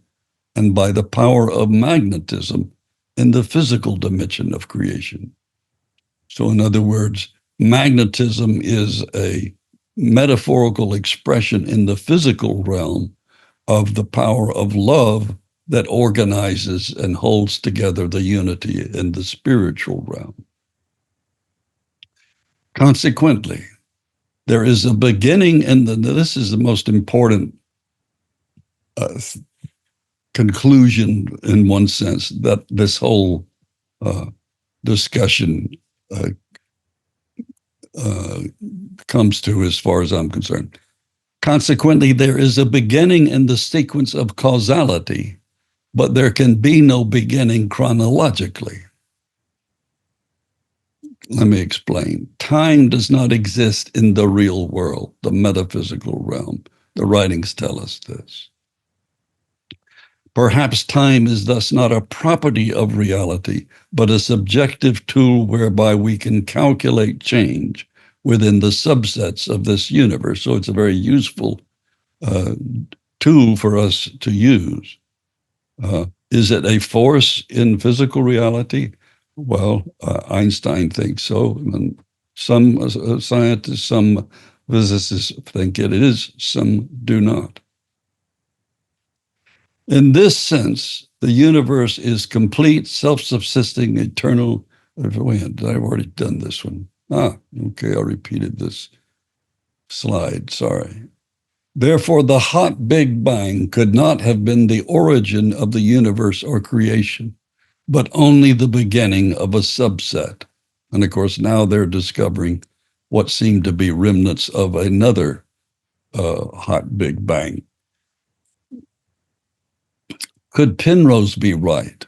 and by the power of magnetism in the physical dimension of creation. So in other words, magnetism is a metaphorical expression in the physical realm of the power of love that organizes and holds together the unity in the spiritual realm. Consequently, there is a beginning, and this is the most important conclusion in one sense that this whole discussion comes to as far as I'm concerned. Consequently, there is a beginning in the sequence of causality, but there can be no beginning chronologically. Let me explain. Time does not exist in the real world, the metaphysical realm. The writings tell us this. Perhaps time is thus not a property of reality, but a subjective tool whereby we can calculate change within the subsets of this universe. So it's a very useful tool for us to use. Is it a force in physical reality? Well, Einstein thinks so. And some scientists, some physicists think it is, some do not. In this sense, the universe is complete, self-subsisting, eternal. Wait, I've already done this one. Okay, I repeated this slide, sorry. Therefore, the hot Big Bang could not have been the origin of the universe or creation, but only the beginning of a subset. And of course, now they're discovering what seemed to be remnants of another hot Big Bang. Could Penrose be right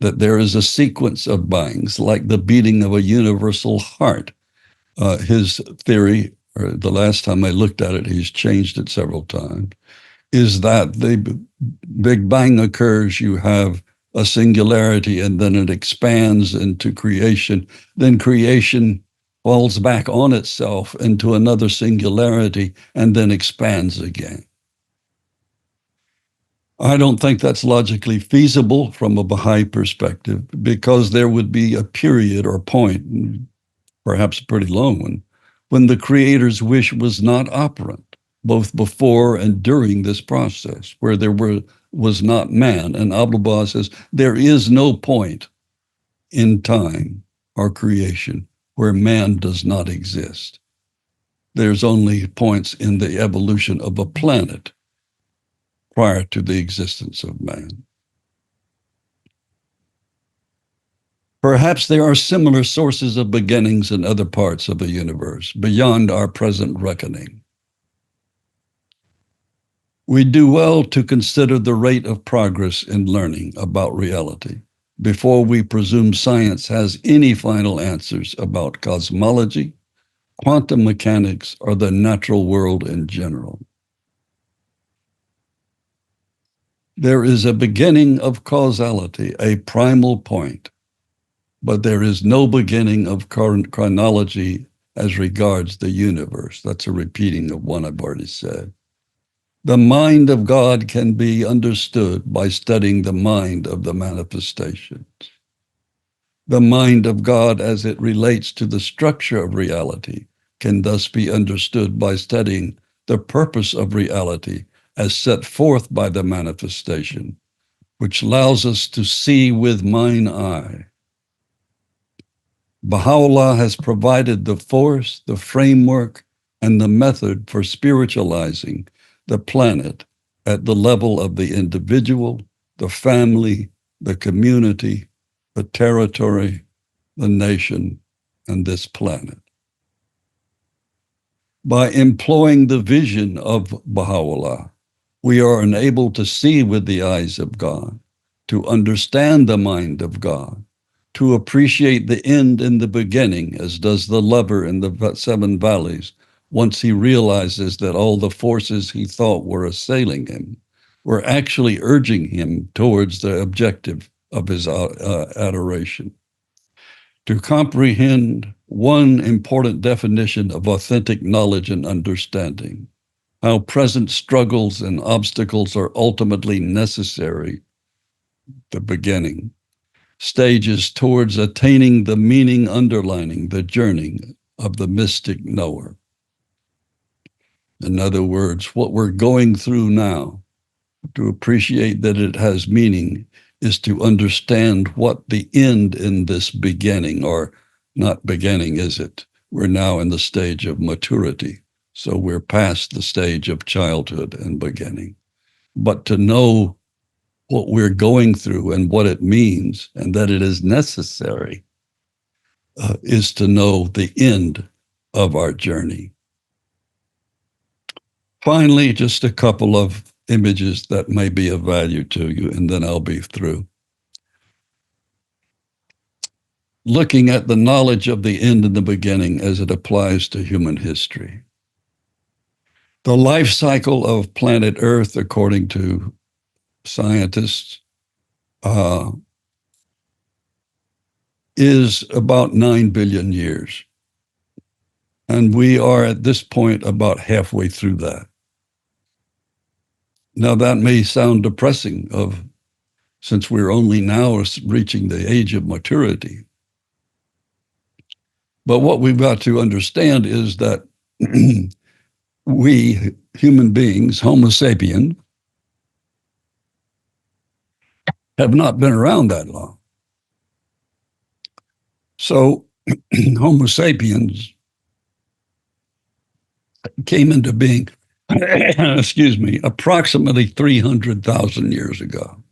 that there is a sequence of bangs like the beating of a universal heart? His theory, or the last time I looked at it, he's changed it several times, is that the Big Bang occurs, you have a singularity, and then it expands into creation. Then creation falls back on itself into another singularity and then expands again. I don't think that's logically feasible from a Baha'i perspective, because there would be a period or point, perhaps a pretty long one, when the Creator's wish was not operant, both before and during this process, where there was not man. And Abdu'l-Baha says, there is no point in time or creation where man does not exist. There's only points in the evolution of a planet prior to the existence of man. Perhaps there are similar sources of beginnings in other parts of the universe, beyond our present reckoning. We do well to consider the rate of progress in learning about reality before we presume science has any final answers about cosmology, quantum mechanics, or the natural world in general. There is a beginning of causality, a primal point, but there is no beginning of chronology as regards the universe. That's a repeating of one I've already said. The mind of God can be understood by studying the mind of the manifestations. The mind of God as it relates to the structure of reality can thus be understood by studying the purpose of reality as set forth by the manifestation, which allows us to see with mine eye. Baha'u'llah has provided the force, the framework, and the method for spiritualizing the planet at the level of the individual, the family, the community, the territory, the nation, and this planet. By employing the vision of Baha'u'llah, we are enabled to see with the eyes of God, to understand the mind of God, to appreciate the end in the beginning, as does the lover in the Seven Valleys, once he realizes that all the forces he thought were assailing him were actually urging him towards the objective of his adoration. To comprehend one important definition of authentic knowledge and understanding, how present struggles and obstacles are ultimately necessary, the beginning, stages towards attaining the meaning underlining the journey of the mystic knower. In other words, what we're going through now, to appreciate that it has meaning, is to understand what the end in this beginning, or not beginning, is it? We're now in the stage of maturity. So we're past the stage of childhood and beginning. But to know what we're going through and what it means, and that it is necessary, is to know the end of our journey. Finally, just a couple of images that may be of value to you, and then I'll be through. Looking at the knowledge of the end and the beginning as it applies to human history. The life cycle of planet Earth, according to scientists, is about 9 billion years. And we are at this point about halfway through that. Now, that may sound depressing since we're only now reaching the age of maturity. But what we've got to understand is that we, human beings, Homo sapien, have not been around that long. So Homo sapiens came into being, excuse me, approximately 300,000 years ago.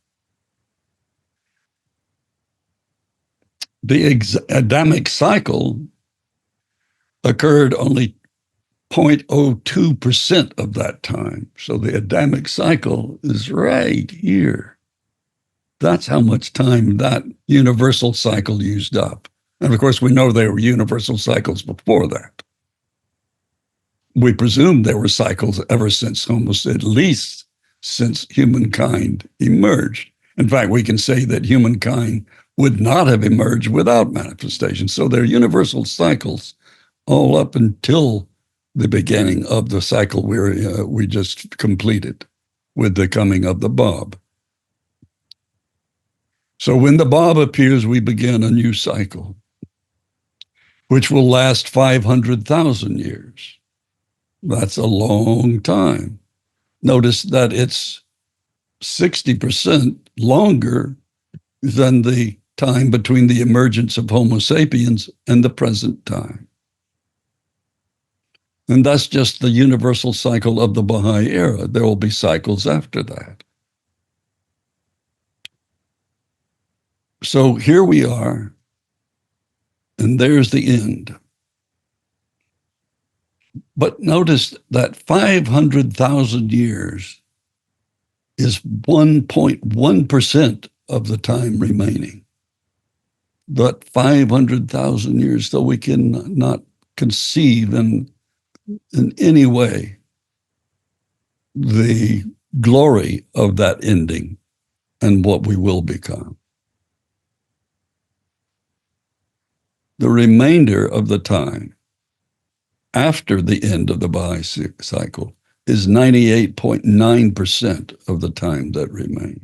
The Adamic cycle occurred only 0.02% of that time. So the Adamic cycle is right here. That's how much time that universal cycle used up. And of course, we know there were universal cycles before that. We presume there were cycles ever since at least since humankind emerged. In fact, we can say that humankind would not have emerged without manifestation. So there are universal cycles all up until the beginning of the cycle we just completed with the coming of the Bob. So when the Bob appears, we begin a new cycle, which will last 500,000 years. That's a long time. Notice that it's 60% longer than the time between the emergence of Homo sapiens and the present time. And that's just the universal cycle of the Baha'i era. There will be cycles after that. So here we are, and there's the end. But notice that 500,000 years is 1.1% of the time remaining. But 500,000 years, though we can not conceive in any way the glory of that ending and what we will become. The remainder of the time after the end of the Baha'i cycle is 98.9% of the time that remains.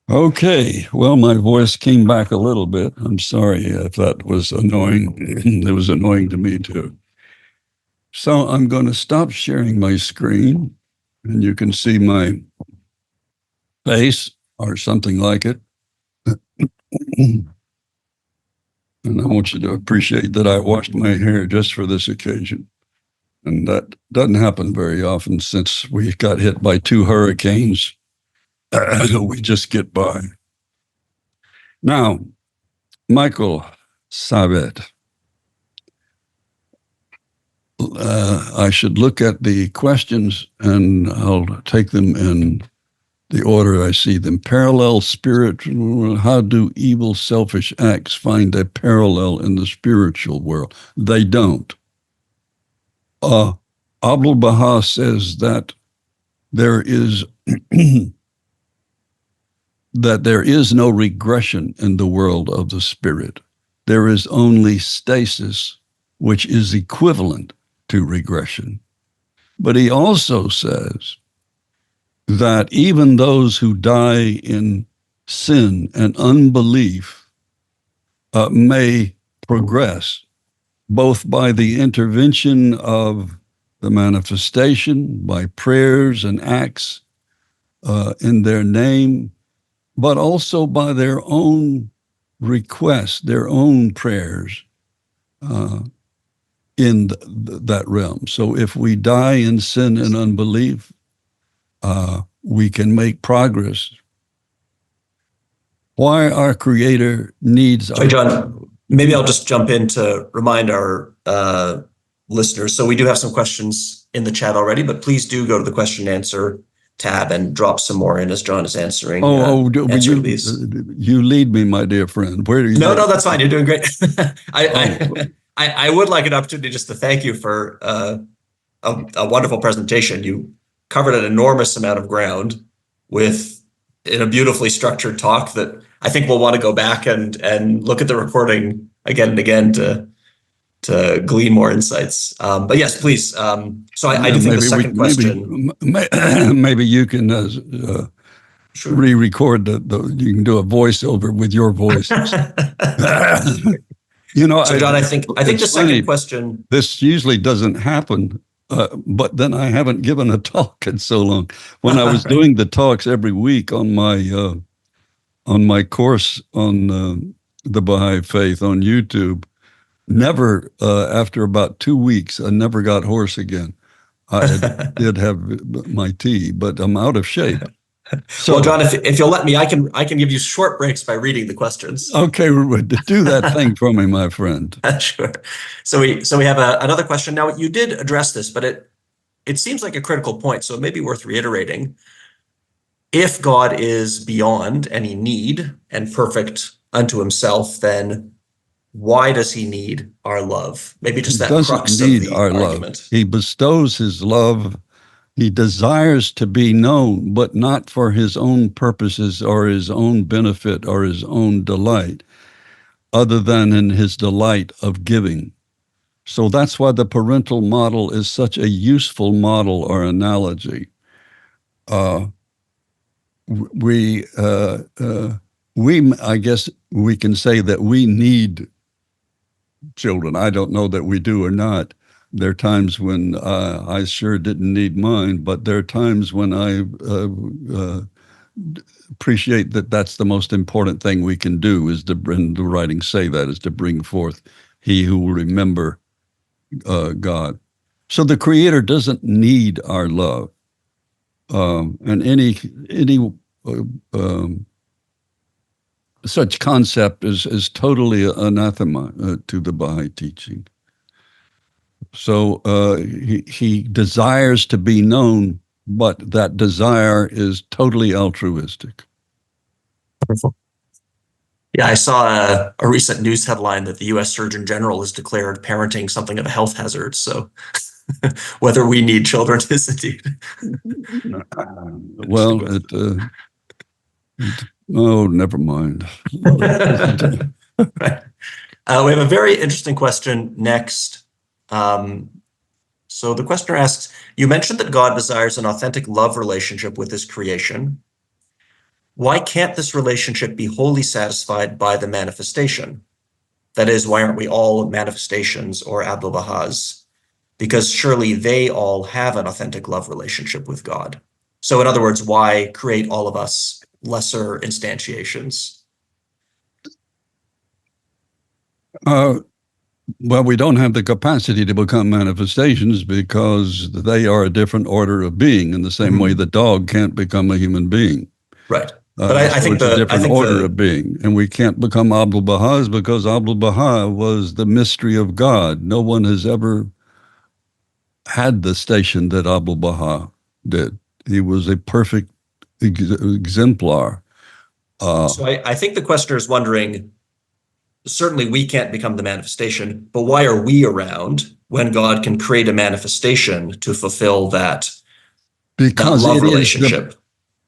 Okay, well, my voice came back a little bit. I'm sorry if that was annoying. It was annoying to me too. So I'm going to stop sharing my screen, and you can see my face or something like it. And I want you to appreciate that I washed my hair just for this occasion. And that doesn't happen very often since we got hit by 2 hurricanes. We just get by. Now, Michael Sabet, I should look at the questions and I'll take them in the order I see them. Parallel spiritual, how do evil, selfish acts find a parallel in the spiritual world? They don't. Abdul Baha says that there is no regression in the world of the spirit. There is only stasis, which is equivalent to regression. But he also says that even those who die in sin and unbelief may progress, both by the intervention of the manifestation, by prayers and acts in their name, but also by their own requests, their own prayers in that realm. So if we die in sin and unbelief, we can make progress. Why our Creator needs Sorry, John. Maybe I'll just jump in to remind our listeners. So we do have some questions in the chat already, but please do go to the question and answer tab and drop some more in as John is answering these. You lead me, my dear friend. Where do you? No, that's fine. You're doing great. I would like an opportunity just to thank you for a wonderful presentation. You covered an enormous amount of ground in a beautifully structured talk that I think we'll want to go back and look at the recording again and again to glean more insights. But yes, please. So I do think the second question. Maybe you can Sure. re-record you can do a voiceover with your voice. So John, I think the second question. This usually doesn't happen, but then I haven't given a talk in so long. When I was doing the talks every week on my course on the Baha'i faith on YouTube, never after about 2 weeks, I never got hoarse again. I did have my tea, but I'm out of shape. So, well, John, if you'll let me, I can give you short breaks by reading the questions. Okay, do that thing for me, my friend. Sure. So we have another question. Now, you did address this, but it seems like a critical point, so it may be worth reiterating. If God is beyond any need and perfect unto himself, then why does he need our love? Maybe just that crux of the argument. Love. He bestows his love. He desires to be known, but not for his own purposes or his own benefit or his own delight, other than in his delight of giving. So that's why the parental model is such a useful model or analogy. I guess we can say that we need children. I don't know that we do or not. There are times when I sure didn't need mine, but there are times when I appreciate that that's the most important thing we can do, is to bring, the writings say that, is to bring forth he who will remember God. So the Creator doesn't need our love. And any such concept is totally anathema to the Baha'i teaching. So he desires to be known, but that desire is totally altruistic. Wonderful. Yeah, I saw a recent news headline that the U.S. Surgeon General has declared parenting something of a health hazard. So whether we need children is indeed. Well, oh, never mind. Right. We have a very interesting question next. So the questioner asks, you mentioned that God desires an authentic love relationship with his creation. Why can't this relationship be wholly satisfied by the manifestation? That is, why aren't we all manifestations or Abdu'l-Baha'is? Because surely they all have an authentic love relationship with God. So in other words, why create all of us lesser instantiations? Well, we don't have the capacity to become manifestations because they are a different order of being, in the same way the dog can't become a human being. Right. But I think it's a different order of being. And we can't become Abdu'l-Baha'is because Abdu'l-Baha was the mystery of God. No one has ever had the station that Abdu'l-Baha did. He was a perfect exemplar. So I think the questioner is wondering, certainly we can't become the manifestation, but why are we around when God can create a manifestation to fulfill that love relationship?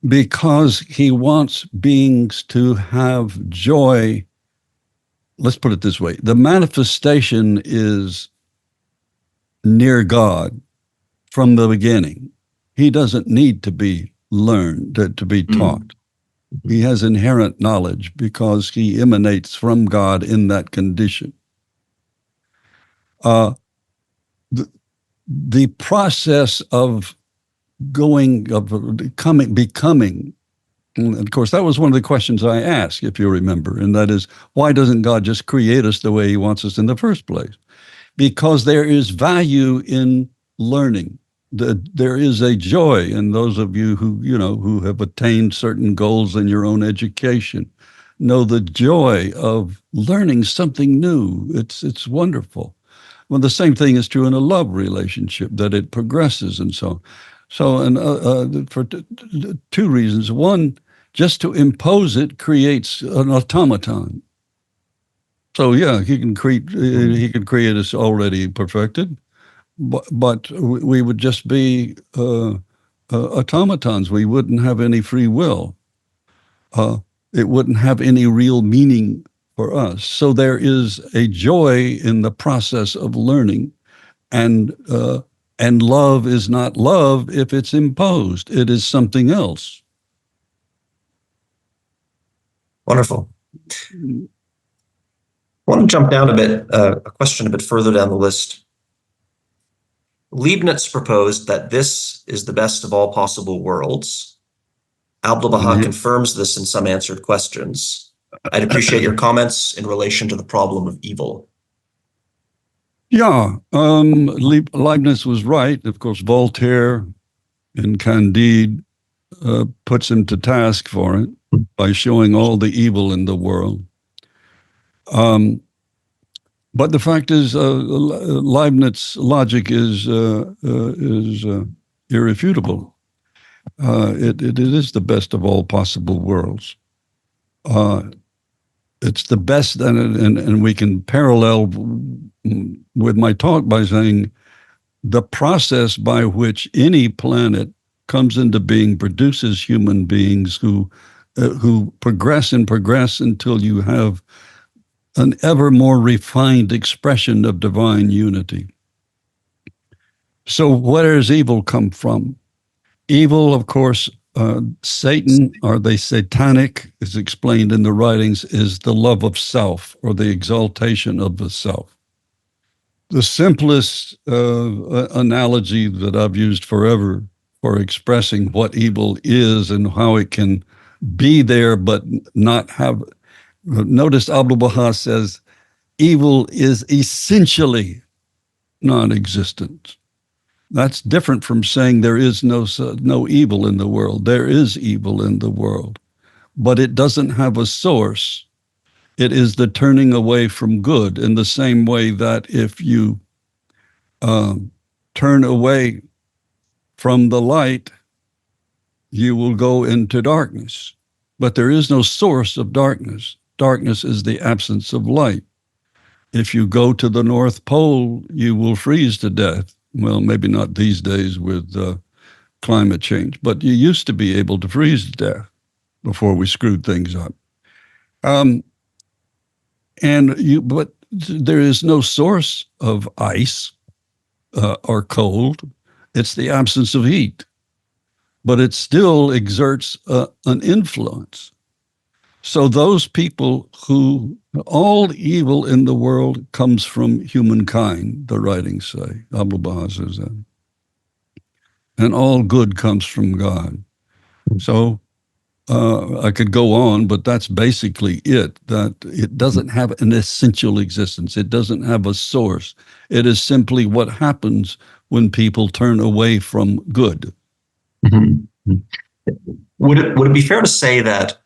Because he wants beings to have joy. Let's put it this way. The manifestation is near God from the beginning. He doesn't need to be learned, to be taught. He has inherent knowledge because he emanates from God in that condition. The process of becoming, and of course, that was one of the questions I asked, if you remember, and that is, why doesn't God just create us the way he wants us in the first place? Because there is value in learning. There is a joy in those of you who have attained certain goals in your own education. know the joy of learning something new. It's wonderful. Well, the same thing is true in a love relationship, that it progresses and so on. So, and for two reasons. One, just to impose it creates an automaton. So yeah, he can create us already perfected, but we would just be automatons. We wouldn't have any free will. Uh, it wouldn't have any real meaning for us. So there is a joy in the process of learning, and love is not love if it's imposed. It is something else. Wonderful. I want to jump down a bit, a question a bit further down the list. Leibniz proposed that this is the best of all possible worlds. Abdu'l-Baha confirms this in some answered questions. I'd appreciate your comments in relation to the problem of evil. Yeah, Leibniz was right. Of course, Voltaire and Candide puts him to task for it by showing all the evil in the world. But the fact is, Leibniz logic is irrefutable. It is the best of all possible worlds. It's the best, and we can parallel with my talk by saying the process by which any planet comes into being produces human beings who progress and progress until you have an ever more refined expression of divine unity. So where does evil come from? Evil, of course, Satan, or the satanic, is explained in the writings, is the love of self or the exaltation of the self. The simplest analogy that I've used forever for expressing what evil is and how it can be there but not have. Notice Abdu'l-Baha says evil is essentially non-existent. That's different from saying there is no evil in the world. There is evil in the world, but it doesn't have a source. It is the turning away from good, in the same way that if you turn away from the light, you will go into darkness. But there is no source of darkness. Darkness is the absence of light. If you go to the North Pole, you will freeze to death. Well, maybe not these days with climate change, but you used to be able to freeze to death before we screwed things up. But there is no source of ice or cold. It's the absence of heat, but it still exerts an influence. So those people all evil in the world comes from humankind, the writings say. Abdu'l-Baha says that. And all good comes from God. So I could go on, but that's basically it, that it doesn't have an essential existence. It doesn't have a source. It is simply what happens when people turn away from good. Mm-hmm. Would it be fair to say that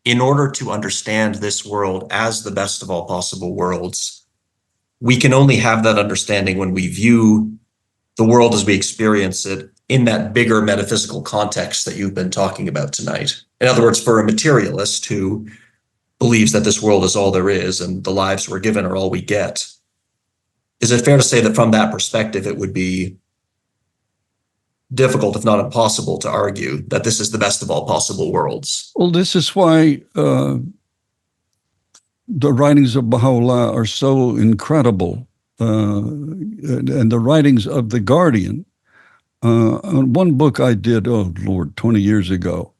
in order to understand this world as the best of all possible worlds, we can only have that understanding when we view the world as we experience it in that bigger metaphysical context that you've been talking about tonight? In other words, for a materialist who believes that this world is all there is and the lives we're given are all we get, is it fair to say that from that perspective, it would be difficult, if not impossible, to argue that this is the best of all possible worlds? Well, this is why the writings of Baha'u'llah are so incredible, and the writings of the Guardian. One book I did, 20 years ago,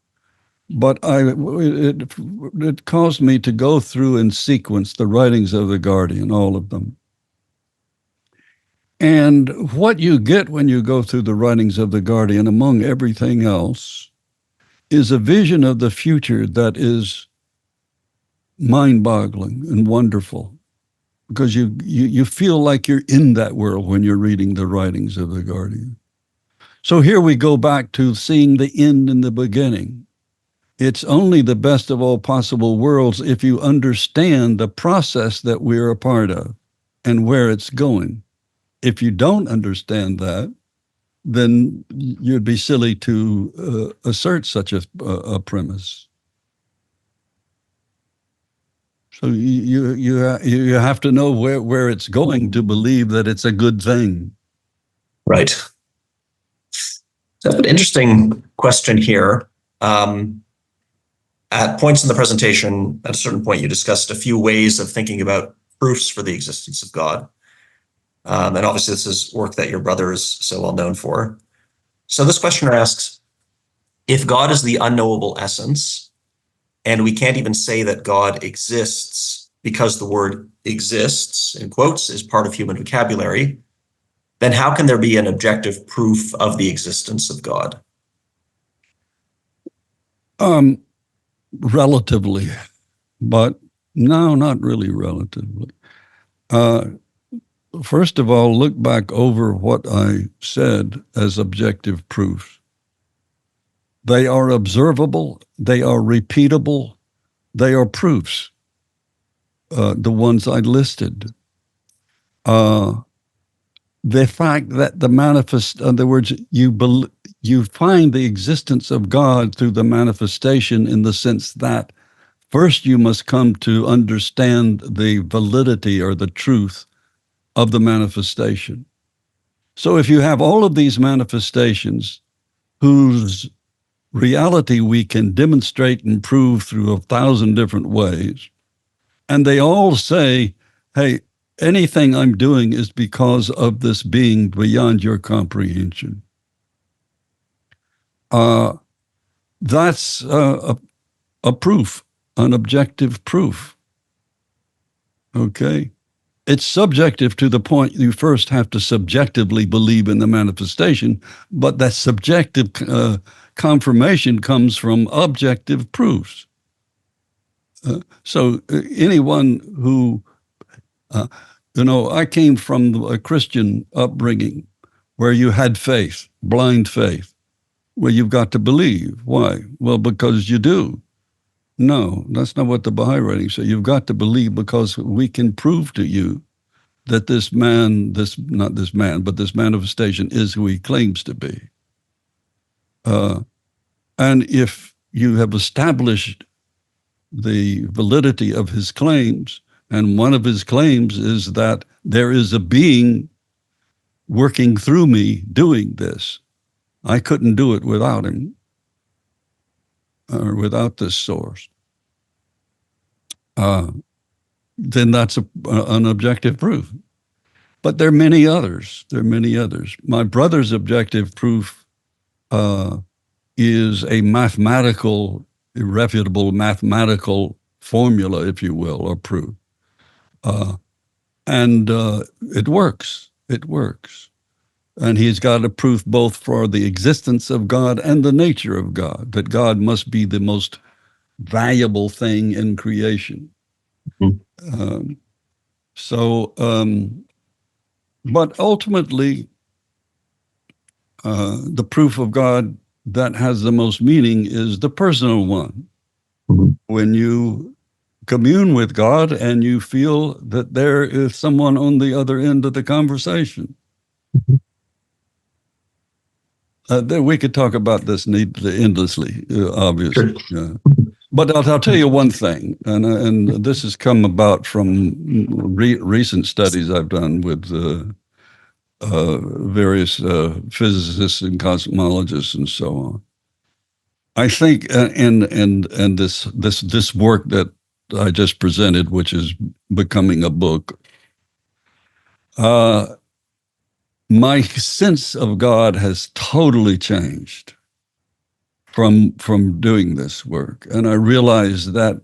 but it caused me to go through and sequence the writings of the Guardian, all of them. And what you get when you go through the writings of the Guardian, among everything else, is a vision of the future that is mind-boggling and wonderful, because you feel like you're in that world when you're reading the writings of the Guardian. So here we go back to seeing the end in the beginning. it's only the best of all possible worlds if you understand the process that we're a part of and where it's going. If you don't understand that, then you'd be silly to assert such a premise. So you have to know where it's going to believe that it's a good thing. Right. So I have an interesting question here. At points in the presentation, at a certain point, you discussed a few ways of thinking about proofs for the existence of God. And obviously, this is work that your brother is so well known for. So this questioner asks, if God is the unknowable essence, and we can't even say that God exists because the word exists, in quotes, is part of human vocabulary, then how can there be an objective proof of the existence of God? Relatively, but no, not really relatively. First of all, look back over what I said as objective proofs. They are observable, they are repeatable, they are proofs, the ones I listed. The fact that the manifest, in other words, you find the existence of God through the manifestation in the sense that first you must come to understand the validity or the truth of the manifestation. So if you have all of these manifestations whose reality we can demonstrate and prove through 1,000 different ways, and they all say, hey, anything I'm doing is because of this being beyond your comprehension. That's a proof, an objective proof. Okay? It's subjective to the point you first have to subjectively believe in the manifestation, but that subjective confirmation comes from objective proofs. So anyone who, I came from a Christian upbringing where you had faith, blind faith. Well, you've got to believe. Why? Well, because you do. No, that's not what the Baha'i writings say. You've got to believe because we can prove to you that this manifestation is who he claims to be. And if you have established the validity of his claims, and one of his claims is that there is a being working through me doing this. I couldn't do it without him or without this source. Then that's an objective proof. But there are many others. My brother's objective proof is a irrefutable mathematical formula, if you will, or proof. And it works. It works. And he's got a proof both for the existence of God and the nature of God, that God must be the most valuable thing in creation. Mm-hmm. But ultimately, the proof of God that has the most meaning is the personal one. Mm-hmm. When you commune with God and you feel that there is someone on the other end of the conversation. Mm-hmm. We could talk about this endlessly, obviously. Sure. But I'll tell you one thing, and this has come about from recent studies I've done with various physicists and cosmologists and so on. I think, and this work that I just presented, which is becoming a book, my sense of God has totally changed from doing this work. And I realize that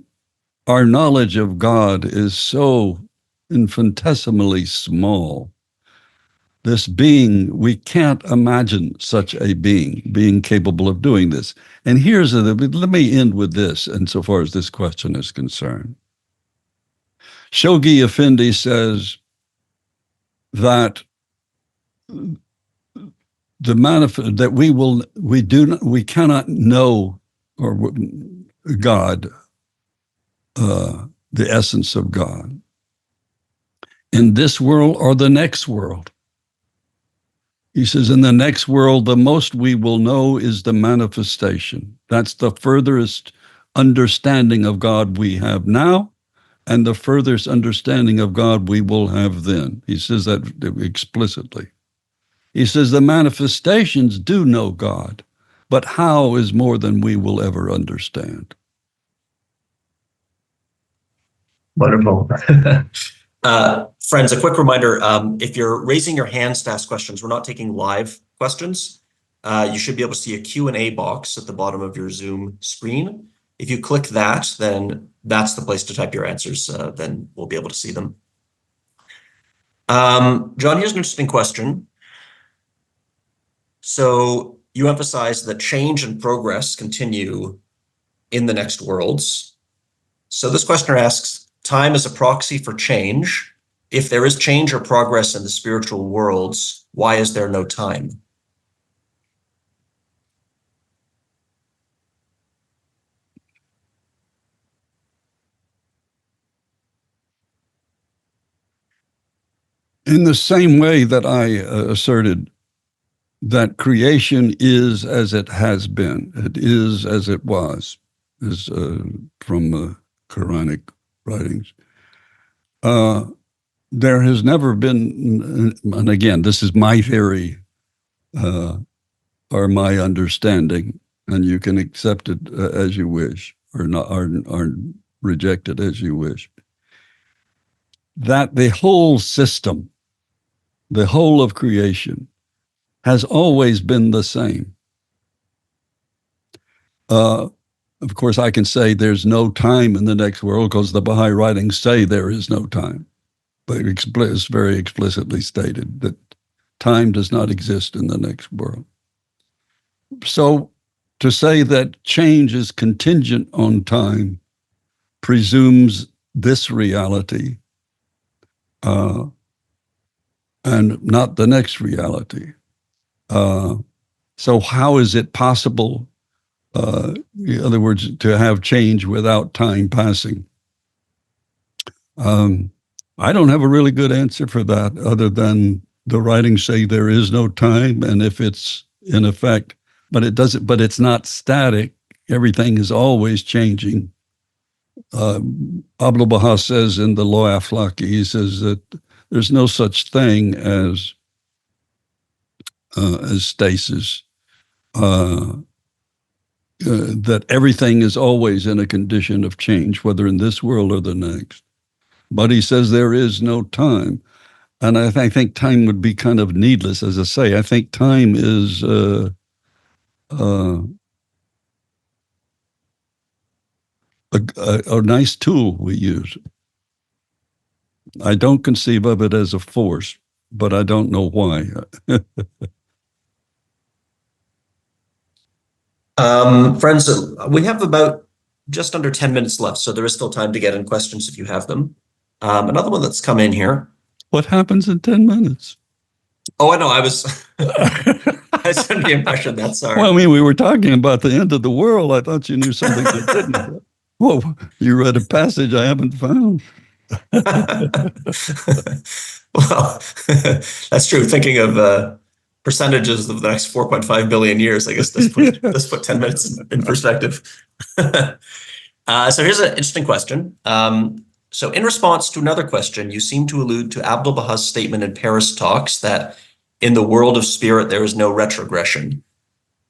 our knowledge of God is so infinitesimally small. This being, we can't imagine such a being capable of doing this. And let me end with this, insofar as this question is concerned. Shoghi Effendi says that we cannot know, or God, the essence of God, in this world or the next world. He says, in the next world, the most we will know is the manifestation. That's the furthest understanding of God we have now, and the furthest understanding of God we will have then. He says that explicitly. He says the manifestations do know God, but how is more than we will ever understand. Wonderful. Friends, a quick reminder, if you're raising your hands to ask questions, we're not taking live questions. You should be able to see a Q&A box at the bottom of your Zoom screen. If you click that, then that's the place to type your answers. Then we'll be able to see them. John, here's an interesting question. So you emphasize that change and progress continue in the next worlds. So this questioner asks, time is a proxy for change. If there is change or progress in the spiritual worlds, why is there no time? In the same way that I asserted that creation is as it has been, it is as it was, is from the Quranic writings. There has never been, and again, this is my theory or my understanding, and you can accept it as you wish or not, or reject it as you wish, that the whole system, the whole of creation, has always been the same. Of course, I can say there's no time in the next world because the Baha'i writings say there is no time. But it's very explicitly stated that time does not exist in the next world. So to say that change is contingent on time presumes this reality and not the next reality. So how is it possible, in other words, to have change without time passing? I don't have a really good answer for that other than the writings say there is no time, and if it's in effect, but it's not static. Everything is always changing. Abdul Baha says in the Law Aflaki, he says that there's no such thing as stasis, that everything is always in a condition of change, whether in this world or the next. But he says there is no time. And I think time would be kind of needless, as I say. I think time is a nice tool we use. I don't conceive of it as a force, but I don't know why. Friends, we have about just under 10 minutes left, so there is still time to get in questions if you have them. Another one that's come in here. What happens in 10 minutes? Oh, I know. I was under the impression that, sorry. Well, I mean, we were talking about the end of the world. I thought you knew something that didn't. Whoa, you read a passage I haven't found. Well, that's true. Thinking of percentages of the next 4.5 billion years, I guess this put 10 minutes in perspective. So here's an interesting question. So in response to another question, you seem to allude to Abdul Baha's statement in Paris Talks that in the world of spirit, there is no retrogression.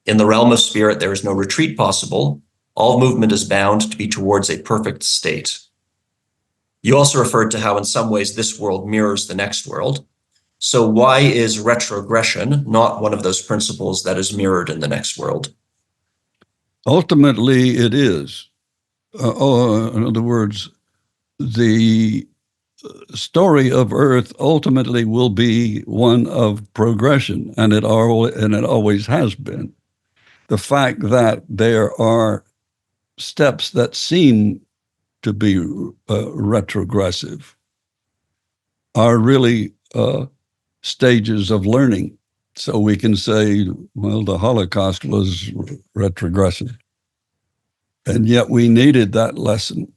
In the realm of spirit, there is no retreat possible. All movement is bound to be towards a perfect state. You also referred to how in some ways this world mirrors the next world. So why is retrogression not one of those principles that is mirrored in the next world? Ultimately, it is. In other words, the story of Earth ultimately will be one of progression, and it always has been. The fact that there are steps that seem to be retrogressive are really stages of learning. So we can say, well, the Holocaust was retrogressive. And yet we needed that lesson.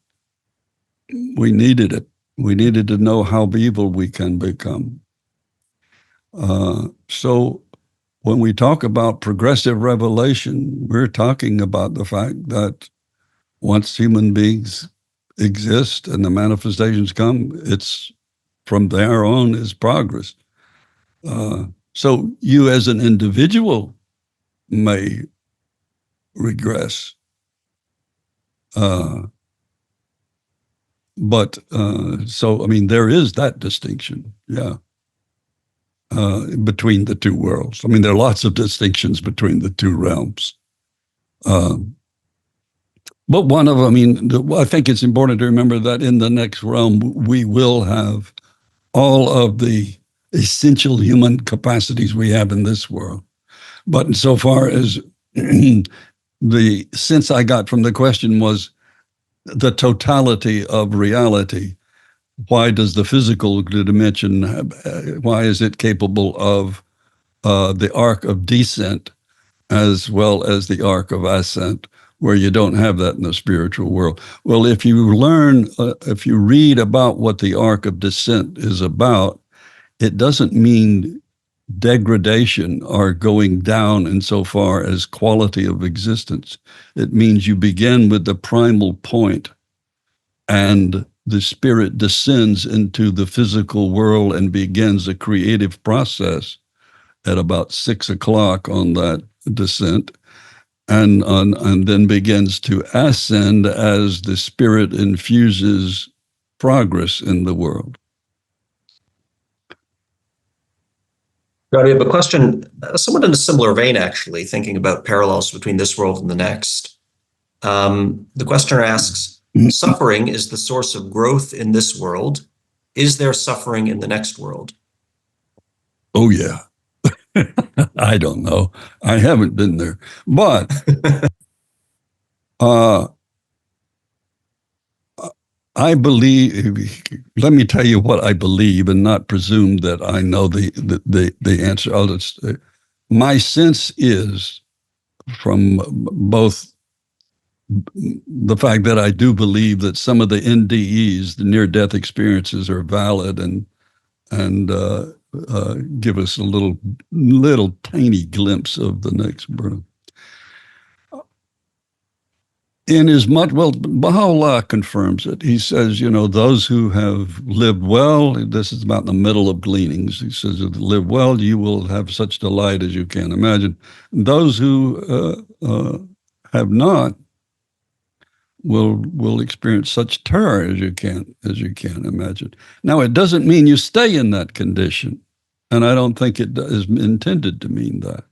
We needed it. We needed to know how evil we can become. So when we talk about progressive revelation, we're talking about the fact that once human beings exist and the manifestations come, it's from there on is progress. So you as an individual may regress. But so, I mean, there is that distinction, yeah, between the two worlds. I mean, there are lots of distinctions between the two realms. But one of them, I mean, I think it's important to remember that in the next realm, we will have all of the essential human capacities we have in this world. But insofar as the sense I got from the question was the totality of reality, why does the physical dimension, why is it capable of the arc of descent as well as the arc of ascent, where you don't have that in the spiritual world? Well, if you learn, if you read about what the arc of descent is about, it doesn't mean degradation or going down insofar as quality of existence. It means you begin with the primal point and the spirit descends into the physical world and begins a creative process at about 6 o'clock on that descent, and then begins to ascend as the spirit infuses progress in the world. Now, we have a question, somewhat in a similar vein, actually, thinking about parallels between this world and the next. The questioner asks, suffering is the source of growth in this world. Is there suffering in the next world? Oh, yeah. I don't know. I haven't been there. But I believe, let me tell you what I believe and not presume that I know the answer. My sense is, from both the fact that I do believe that some of the NDEs, the near-death experiences, are valid and give us a little tiny glimpse of the next world. In as much, well, Baha'u'llah confirms it. He says, those who have lived well, this is about in the middle of gleanings. He says, live well, you will have such delight as you can imagine. Those who have not will experience such terror as you can imagine. Now, it doesn't mean you stay in that condition, and I don't think it is intended to mean that.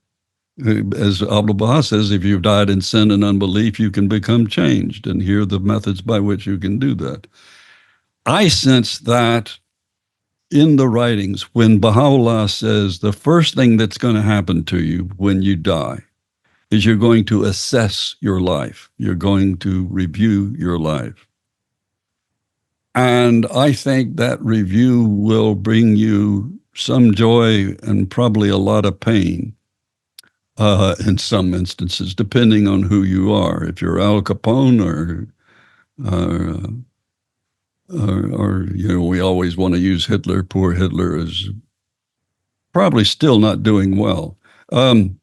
As Abdu'l-Baha says, if you've died in sin and unbelief, you can become changed, and here are the methods by which you can do that. I sense that in the writings, when Baha'u'llah says the first thing that's going to happen to you when you die is you're going to assess your life. You're going to review your life. And I think that review will bring you some joy and probably a lot of pain. In some instances, depending on who you are. If you're Al Capone or we always want to use Hitler, poor Hitler is probably still not doing well in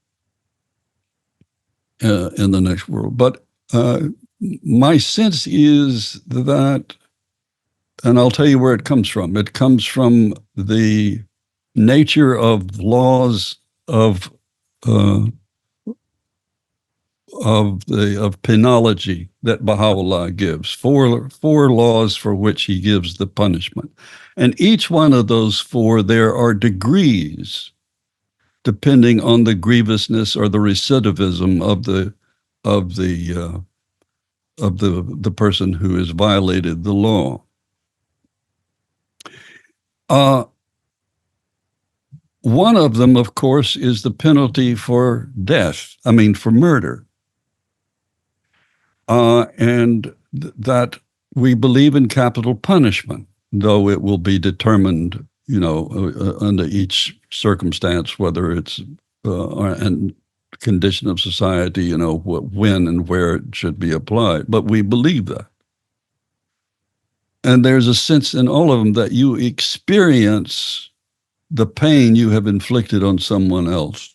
the next world. But my sense is that, and I'll tell you where it comes from. It comes from the nature of laws of penology that Baha'u'llah gives, four laws for which he gives the punishment. And each one of those four, there are degrees depending on the grievousness or the recidivism of the person who has violated the law. One of them, of course, is the penalty for death, for murder. And that we believe in capital punishment, though it will be determined, under each circumstance, whether it's, and condition of society, when and where it should be applied. But we believe that. And there's a sense in all of them that you experience the pain you have inflicted on someone else.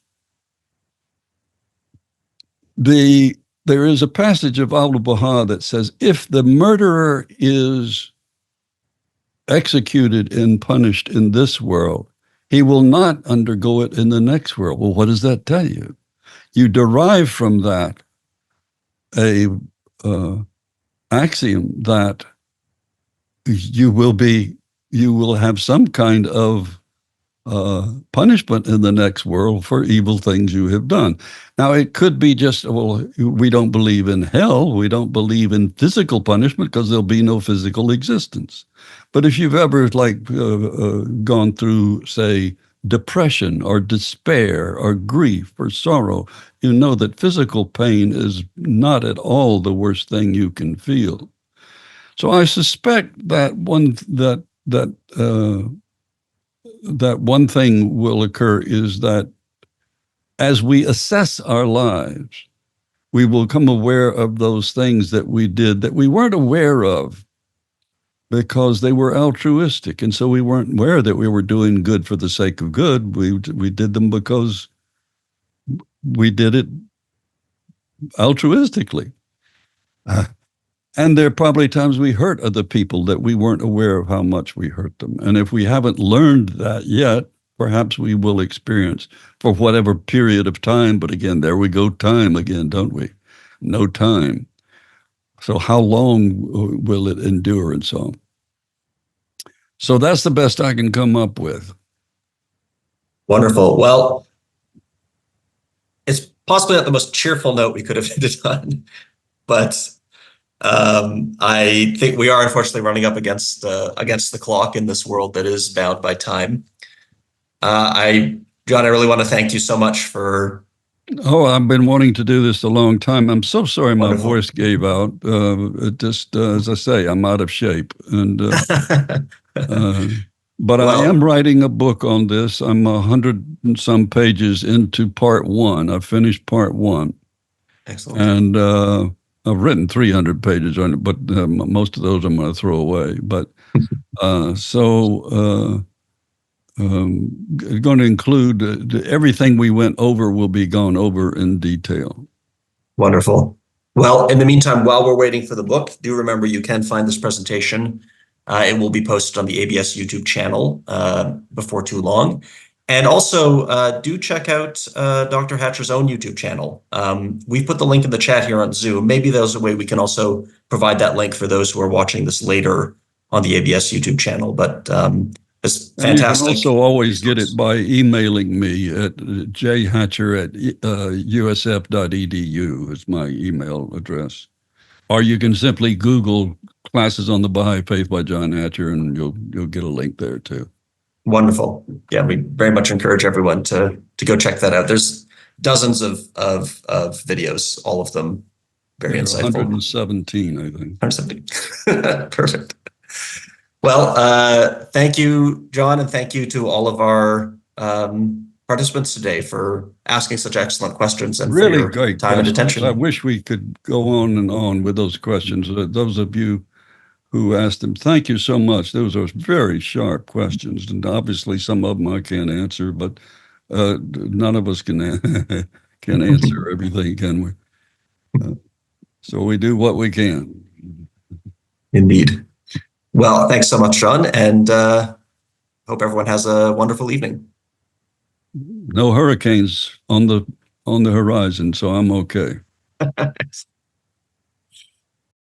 There is a passage of Al-Baha that says, if the murderer is executed and punished in this world, he will not undergo it in the next world. Well, what does that tell you? You derive from that a axiom that you will have some kind of punishment in the next world for evil things you have done. Now, it could be just, well, we don't believe in hell. We don't believe in physical punishment because there'll be no physical existence. But if you've ever gone through, say, depression or despair or grief or sorrow, you know that physical pain is not at all the worst thing you can feel. So I suspect that one thing will occur is that as we assess our lives, we will become aware of those things that we did that we weren't aware of because they were altruistic. And so we weren't aware that we were doing good for the sake of good. We did them because we did it altruistically. And there are probably times we hurt other people that we weren't aware of how much we hurt them. And if we haven't learned that yet, perhaps we will experience for whatever period of time. But again, there we go, time again, don't we? No time. So how long will it endure and so on? So that's the best I can come up with. Wonderful. Well, it's possibly not the most cheerful note we could have ended on, but I think we are unfortunately running up against the clock in this world that is bound by time. John, I really want to thank you so much for. Oh, I've been wanting to do this a long time. I'm so sorry my Wonderful. voice gave out. It just, as I say, I'm out of shape. And but I am writing a book on this. I'm 100 and some pages into part one. I've finished part one. Excellent. And I've written 300 pages on it, but most of those I'm going to throw away. But going to include everything we went over will be gone over in detail. Wonderful. Well, in the meantime, while we're waiting for the book, do remember you can find this presentation. It will be posted on the ABS YouTube channel before too long. And also do check out Dr. Hatcher's own YouTube channel. We've put the link in the chat here on Zoom. Maybe there's a way we can also provide that link for those who are watching this later on the ABS YouTube channel. But it's fantastic. And you can also always get it by emailing me at jhatcher@usf.edu is my email address. Or you can simply Google Classes on the Baha'i Faith by John Hatcher, and you'll get a link there too. Wonderful. Yeah, we very much encourage everyone to go check that out. There's dozens of videos, all of them very insightful. 117, I think. 117. Perfect. Well, thank you, John, and thank you to all of our participants today for asking such excellent questions and really for your great time questions. and attention. I wish we could go on and on with those questions. Those of you who asked them, thank you so much. Those are very sharp questions, and obviously some of them I can't answer, but none of us can answer everything, can we? So we do what we can. Indeed. Well, thanks so much, John, and hope everyone has a wonderful evening. No hurricanes on the horizon, so I'm okay.